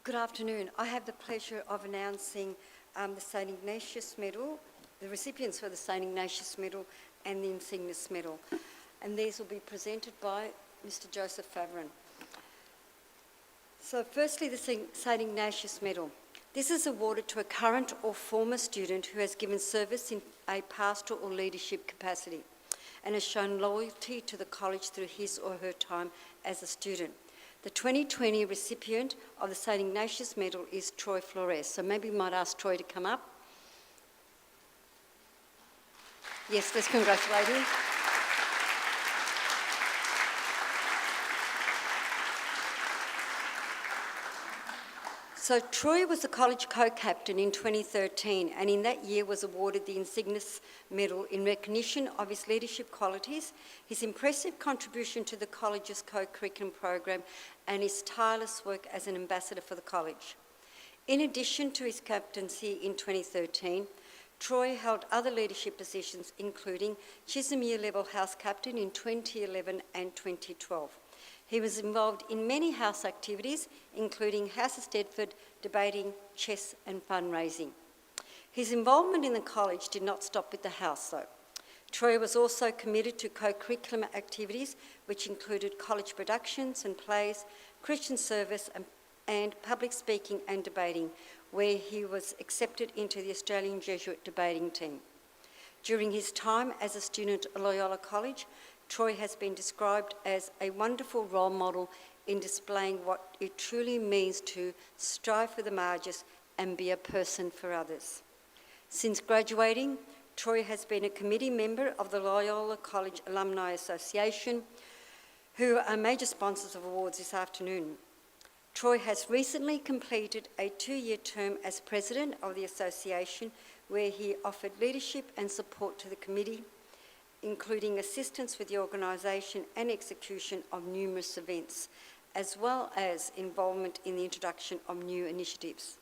Good afternoon. I have the pleasure of announcing the St Ignatius Medal, the recipients for the St Ignatius Medal and the Insignis Medal. And these will be presented by Mr Joseph Favron. So firstly, the St Ignatius Medal. This is awarded to a current or former student who has given service in a pastoral or leadership capacity and has shown loyalty to the college through his or her time as a student. The 2020 recipient of the St Ignatius Medal is Troy Flores. So maybe we might ask Troy to come up. Yes, let's congratulate him. So Troy was the college co-captain in 2013, and in that year was awarded the Insignis Medal in recognition of his leadership qualities, his impressive contribution to the college's co-curriculum program, and his tireless work as an ambassador for the college. In addition to his captaincy in 2013, Troy held other leadership positions, including Chisholm Year Level House Captain in 2011 and 2012. He was involved in many house activities, including House of Stedford, debating, chess and fundraising. His involvement in the college did not stop with the house, though. Troy was also committed to co-curriculum activities, which included college productions and plays, Christian service and public speaking and debating, where he was accepted into the Australian Jesuit debating team. During his time as a student at Loyola College, Troy has been described as a wonderful role model in displaying what it truly means to strive for the margins and be a person for others. Since graduating, Troy has been a committee member of the Loyola College Alumni Association, who are major sponsors of awards this afternoon. Troy has recently completed a 2-year term as president of the association, where he offered leadership and support to the committee, including assistance with the organisation and execution of numerous events, as well as involvement in the introduction of new initiatives.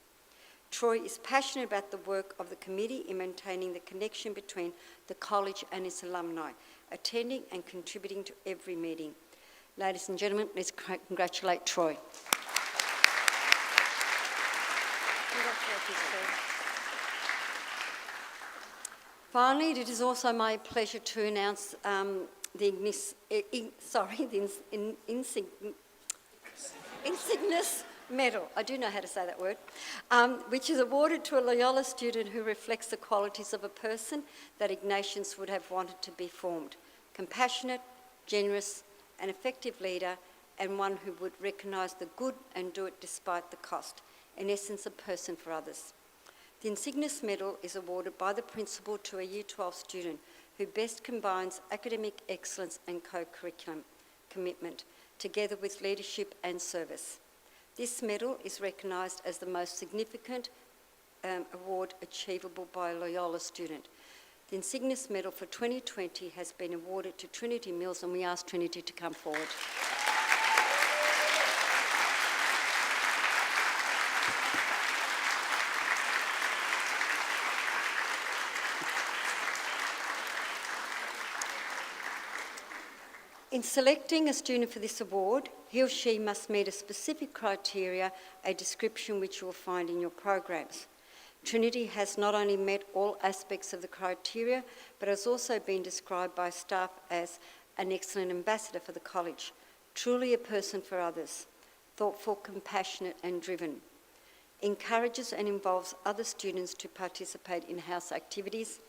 Troy is passionate about the work of the committee in maintaining the connection between the college and its alumni, attending and contributing to every meeting. Ladies and gentlemen, let's congratulate Troy. Congratulations, Troy. Finally, it is also my pleasure to announce the Insignis Medal. I do know how to say that word, which is awarded to a Loyola student who reflects the qualities of a person that Ignatians would have wanted to be formed: compassionate, generous, an effective leader, and one who would recognise the good and do it despite the cost. In essence, a person for others. The Insignis Medal is awarded by the principal to a Year 12 student who best combines academic excellence and co-curriculum commitment, together with leadership and service. This medal is recognised as the most significant award achievable by a Loyola student. The Insignis Medal for 2020 has been awarded to Trinity Mills, and we ask Trinity to come forward. In selecting a student for this award, he or she must meet a specific criteria, a description which you will find in your programs. Trinity has not only met all aspects of the criteria, but has also been described by staff as an excellent ambassador for the college, truly a person for others, thoughtful, compassionate and driven. Encourages and involves other students to participate in house activities,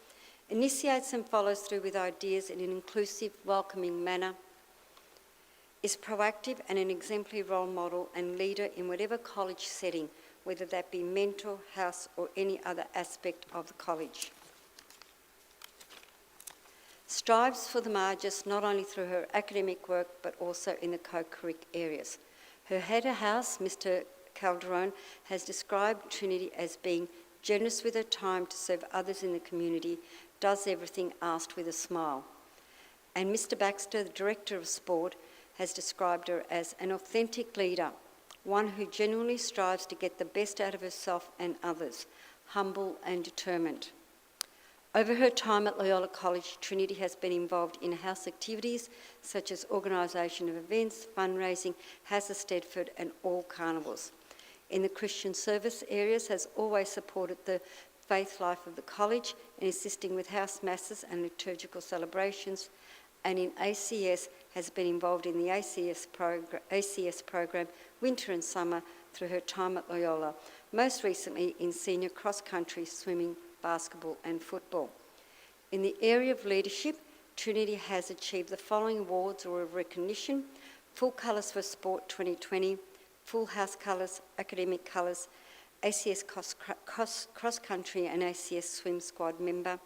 initiates and follows through with ideas in an inclusive, welcoming manner, is proactive and an exemplary role model and leader in whatever college setting, whether that be mentor, house or any other aspect of the college. Strives for the Margis not only through her academic work but also in the co-curric areas. Her head of house, Mr. Calderon, has described Trinity as being generous with her time to serve others in the community, does everything asked with a smile. And Mr. Baxter, the Director of Sport, has described her as an authentic leader, one who genuinely strives to get the best out of herself and others, humble and determined. Over her time at Loyola College, Trinity has been involved in house activities such as organisation of events, fundraising, House of Stedford and all carnivals. In the Christian service areas, has always supported the faith life of the college in assisting with house masses and liturgical celebrations, and in ACS has been involved in the ACS program winter and summer through her time at Loyola, most recently in senior cross-country, swimming, basketball and football. In the area of leadership, Trinity has achieved the following awards or recognition: Full Colours for Sport 2020, Full House Colours, Academic Colours, ACS Cross-Country and ACS Swim Squad member,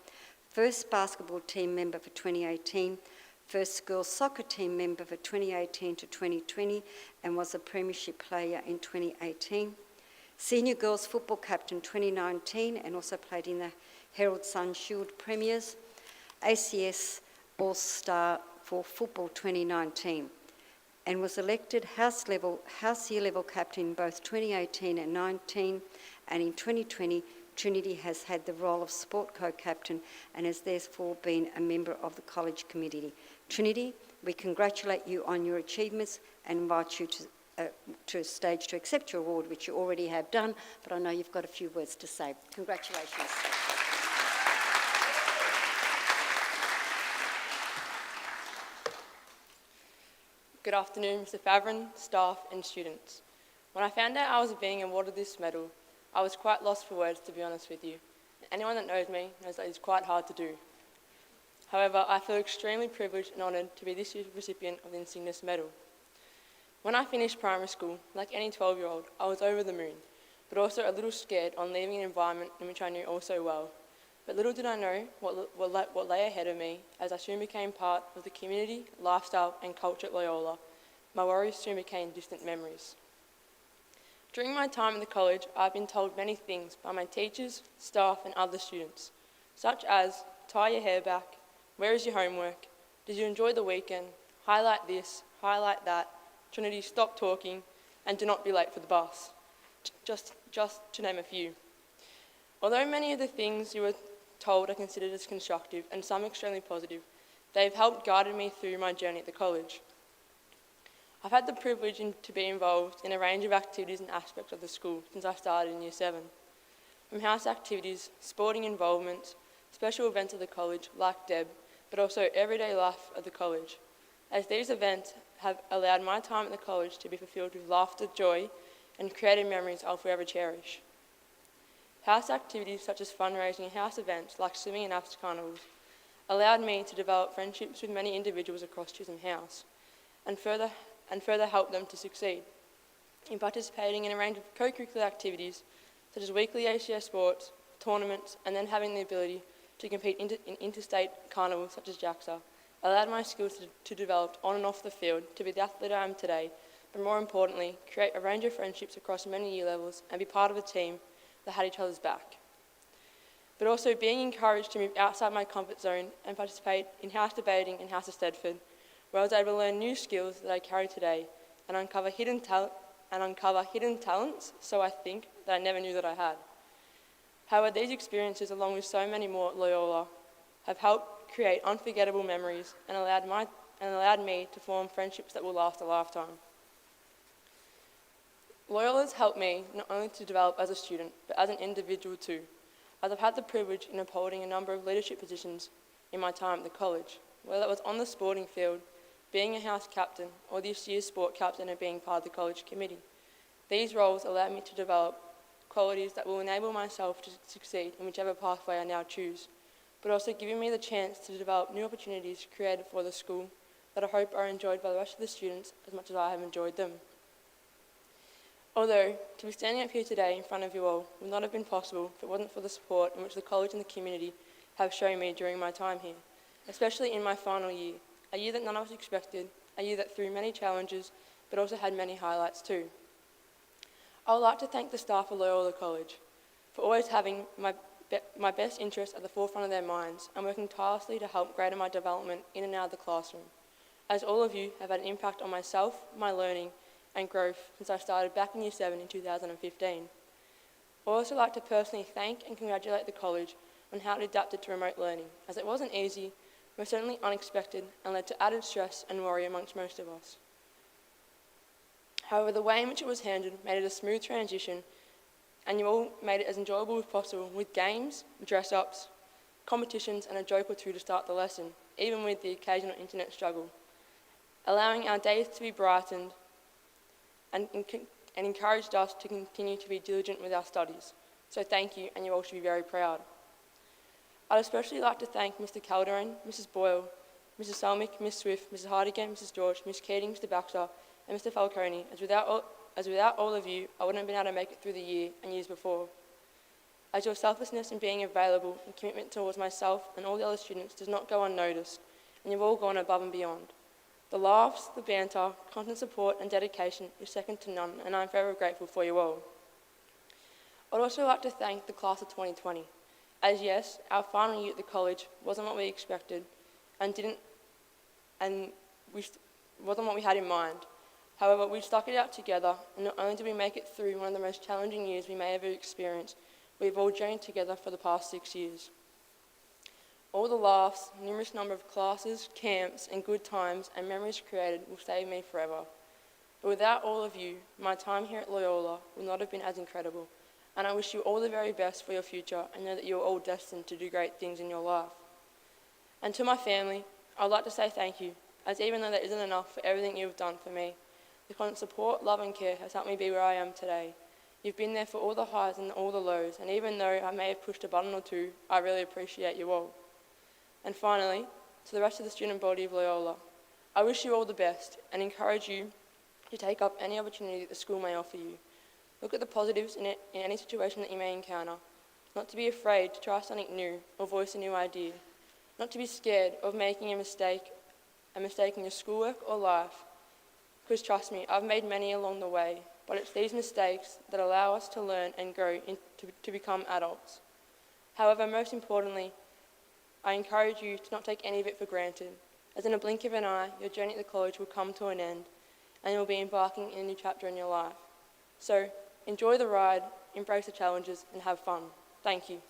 First Basketball Team member for 2018, First Girls Soccer Team member for 2018 to 2020 and was a Premiership player in 2018, Senior Girls Football Captain 2019 and also played in the Herald Sun Shield Premiers, ACS All-Star for Football 2019 and was elected House Year Level Captain in both 2018 and 19, and in 2020 Trinity has had the role of Sport Co-Captain and has therefore been a member of the College Committee. Trinity, we congratulate you on your achievements and invite you to a stage to accept your award, which you already have done, but I know you've got a few words to say. Congratulations. Good afternoon, Mr. Favren, staff and students. When I found out I was being awarded this medal, I was quite lost for words, to be honest with you. Anyone that knows me knows that it's quite hard to do. However, I feel extremely privileged and honoured to be this year's recipient of the Insignis Medal. When I finished primary school, like any 12-year-old, I was over the moon, but also a little scared on leaving an environment in which I knew all so well. But little did I know what lay ahead of me as I soon became part of the community, lifestyle and culture at Loyola. My worries soon became distant memories. During my time at the college, I've been told many things by my teachers, staff and other students, such as tie your hair back, where is your homework, did you enjoy the weekend, highlight this, highlight that, Trinity, stop talking, and do not be late for the bus, just to name a few. Although many of the things you were told are considered as constructive and some extremely positive, they've helped guide me through my journey at the college. I've had the privilege to be involved in a range of activities and aspects of the school since I started in Year 7. From house activities, sporting involvement, special events of the college like DEB, but also everyday life of the college, as these events have allowed my time at the college to be fulfilled with laughter, joy, and creative memories I'll forever cherish. House activities such as fundraising and house events like swimming and after carnivals allowed me to develop friendships with many individuals across Chisholm House and further help them to succeed. In participating in a range of co-curricular activities such as weekly ACS sports, tournaments, and then having the ability to compete in interstate carnivals such as JAXA allowed my skills to develop on and off the field to be the athlete I am today, but more importantly, create a range of friendships across many year levels and be part of a team that had each other's back. But also being encouraged to move outside my comfort zone and participate in house debating in House of Stedford, where I was able to learn new skills that I carry today and uncover hidden talents, so I think, that I never knew that I had. However, these experiences, along with so many more at Loyola, have helped create unforgettable memories and allowed me to form friendships that will last a lifetime. Loyola has helped me not only to develop as a student, but as an individual too, as I've had the privilege in upholding a number of leadership positions in my time at the college, whether it was on the sporting field, being a house captain, or this year's sport captain and being part of the college committee. These roles allowed me to develop qualities that will enable myself to succeed in whichever pathway I now choose, but also giving me the chance to develop new opportunities created for the school that I hope are enjoyed by the rest of the students as much as I have enjoyed them. Although, to be standing up here today in front of you all would not have been possible if it wasn't for the support in which the college and the community have shown me during my time here, especially in my final year, a year that none of us expected, a year that threw many challenges, but also had many highlights too. I would like to thank the staff of Loyola College for always having my best interests at the forefront of their minds and working tirelessly to help greater my development in and out of the classroom, as all of you have had an impact on myself, my learning, and growth since I started back in Year 7 in 2015. I'd also like to personally thank and congratulate the college on how it adapted to remote learning, as it wasn't easy, was certainly unexpected, and led to added stress and worry amongst most of us. However, the way in which it was handled made it a smooth transition, and you all made it as enjoyable as possible with games, dress-ups, competitions, and a joke or two to start the lesson, even with the occasional internet struggle, allowing our days to be brightened and encouraged us to continue to be diligent with our studies. So thank you, and you all should be very proud. I'd especially like to thank Mr. Calderon, Mrs. Boyle, Mrs. Salmick, Ms. Swift, Mrs. Hardigan, Mrs. George, Ms. Keating, Mr. Baxter, and Mr. Falcone, as without all of you, I wouldn't have been able to make it through the year and years before. As your selflessness in being available and commitment towards myself and all the other students does not go unnoticed, and you've all gone above and beyond. The laughs, the banter, constant support and dedication is second to none, and I'm forever grateful for you all. I'd also like to thank the class of 2020, as yes, our final year at the college wasn't what we expected and wasn't what we had in mind. However, we stuck it out together, and not only did we make it through one of the most challenging years we may ever experience, we've all journeyed together for the past 6 years. All the laughs, numerous number of classes, camps, and good times and memories created will stay with me forever. But without all of you, my time here at Loyola would not have been as incredible, and I wish you all the very best for your future and know that you are all destined to do great things in your life. And to my family, I'd like to say thank you, as even though that isn't enough for everything you've done for me, the constant support, love and care has helped me be where I am today. You've been there for all the highs and all the lows, and even though I may have pushed a button or two, I really appreciate you all. And finally, to the rest of the student body of Loyola, I wish you all the best and encourage you to take up any opportunity that the school may offer you. Look at the positives in any situation that you may encounter, not to be afraid to try something new or voice a new idea, not to be scared of making a mistake in your schoolwork or life, because trust me, I've made many along the way, but it's these mistakes that allow us to learn and grow to become adults. However, most importantly, I encourage you to not take any of it for granted, as in a blink of an eye, your journey at the college will come to an end, and you'll be embarking in a new chapter in your life. So, enjoy the ride, embrace the challenges, and have fun. Thank you.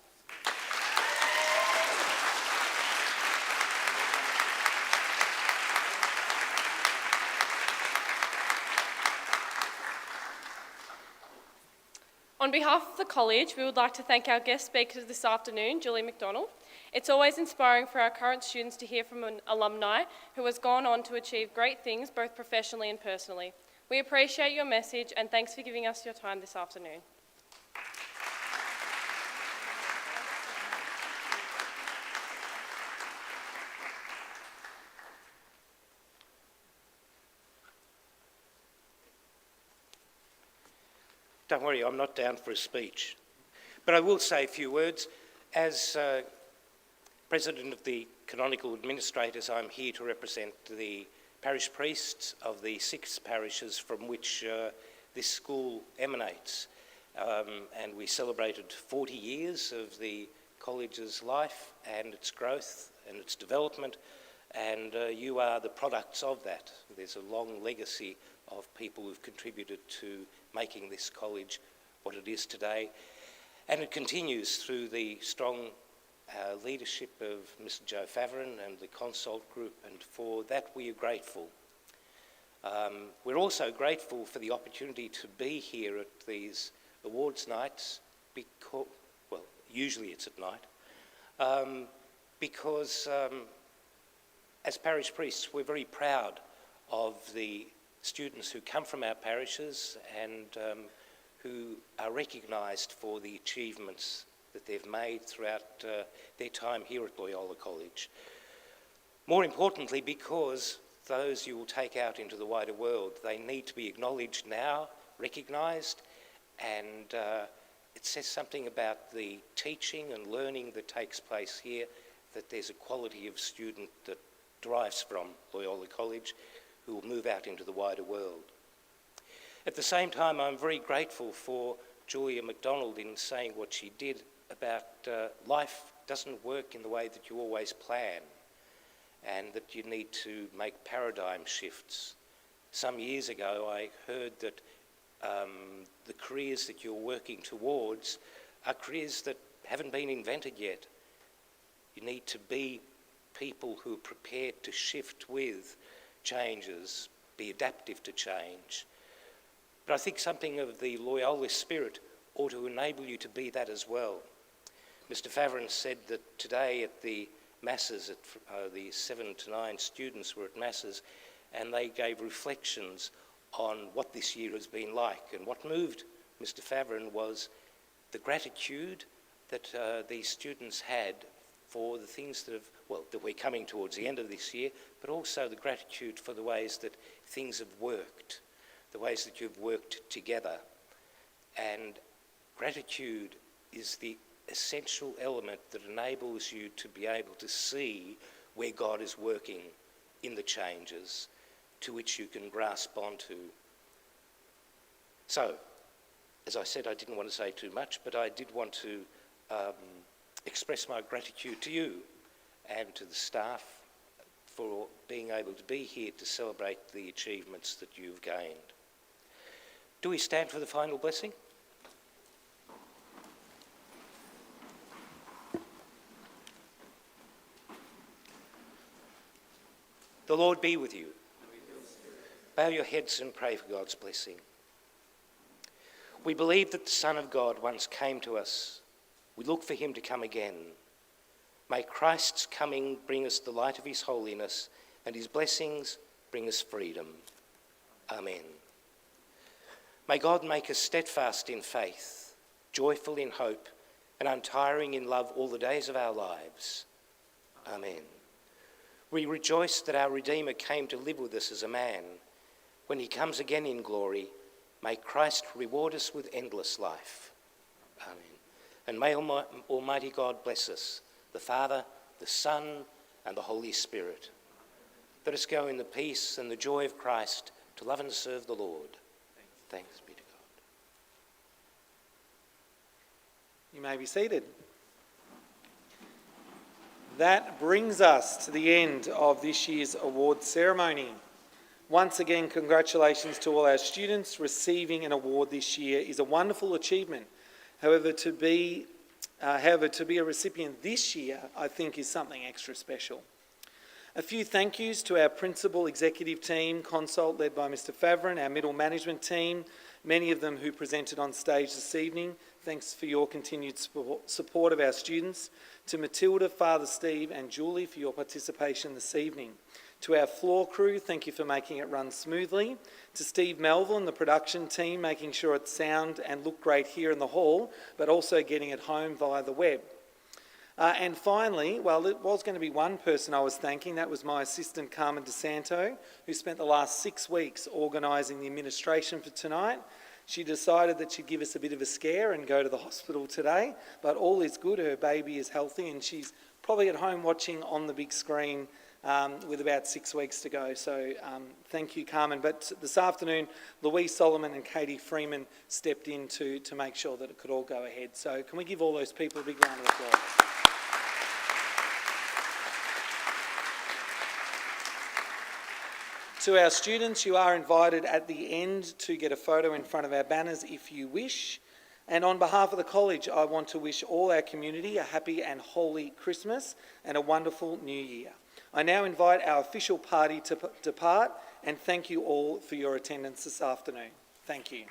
On behalf of the college, we would like to thank our guest speaker this afternoon, Julie Mcdonald. It's always inspiring for our current students to hear from an alumni who has gone on to achieve great things both professionally and personally. We appreciate your message and thanks for giving us your time this afternoon. Don't worry, I'm not down for a speech. But I will say a few words. As President of the Canonical Administrators, I'm here to represent the parish priests of the 6 parishes from which this school emanates. And we celebrated 40 years of the college's life and its growth and its development, and you are the products of that. There's a long legacy of people who've contributed to making this college what it is today. And it continues through the strong leadership of Mr. Joe Favren and the consult group, and for that we are grateful. We're also grateful for the opportunity to be here at these awards nights, because, well, usually it's at night, because As parish priests, we're very proud of the students who come from our parishes and who are recognised for the achievements that they've made throughout their time here at Loyola College. More importantly, because those you will take out into the wider world, they need to be acknowledged now, recognised, and it says something about the teaching and learning that takes place here, that there's a quality of student that derives from Loyola College who will move out into the wider world. At the same time, I'm very grateful for Julie Mcdonald in saying what she did about life doesn't work in the way that you always plan, and that you need to make paradigm shifts. Some years ago, I heard that the careers that you're working towards are careers that haven't been invented yet. You need to be people who are prepared to shift with changes, be adaptive to change. But I think something of the Loyola spirit ought to enable you to be that as well. Mr. Favren said that today at the masses, the 7 to 9 students were at masses, and they gave reflections on what this year has been like. And what moved Mr. Favren was the gratitude that these students had for the things that that we're coming towards the end of this year, but also the gratitude for the ways that things have worked, the ways that you've worked together. And gratitude is the essential element that enables you to be able to see where God is working in the changes to which you can grasp onto. So, as I said, I didn't want to say too much, but I did want to express my gratitude to you and to the staff for being able to be here to celebrate the achievements that you've gained. Do we stand for the final blessing? The Lord be with you. Bow your heads and pray for God's blessing. We believe that the Son of God once came to us. We look for him to come again. May Christ's coming bring us the light of his holiness, and his blessings bring us freedom. Amen. May God make us steadfast in faith, joyful in hope, and untiring in love all the days of our lives. Amen. We rejoice that our Redeemer came to live with us as a man. When he comes again in glory, may Christ reward us with endless life. Amen. And may Almighty God bless us, the Father, the Son, and the Holy Spirit. Let us go in the peace and the joy of Christ to love and serve the Lord. Thanks be to God. You may be seated. That brings us to the end of this year's award ceremony. Once again, congratulations to all our students. Receiving an award this year is a wonderful achievement. However, to be a recipient this year, I think, is something extra special. A few thank yous to our principal executive team, consult led by Mr. Favren, our middle management team, many of them who presented on stage this evening. Thanks for your continued support of our students. To Matilda, Father Steve and Julie for your participation this evening. To our floor crew, thank you for making it run smoothly. To Steve Melville and the production team, making sure it sound and looked great here in the hall, but also getting it home via the web. And finally, well, it was going to be one person I was thanking. That was my assistant, Carmen DeSanto, who spent the last 6 weeks organising the administration for tonight. She decided that she'd give us a bit of a scare and go to the hospital today, but all is good. Her baby is healthy and she's probably at home watching on the big screen with about 6 weeks to go. So thank you, Carmen. But this afternoon, Louise Solomon and Katie Freeman stepped in to make sure that it could all go ahead. So can we give all those people a big round of applause? To our students, you are invited at the end to get a photo in front of our banners if you wish. And on behalf of the college, I want to wish all our community a happy and holy Christmas and a wonderful new year. I now invite our official party to depart, and thank you all for your attendance this afternoon. Thank you.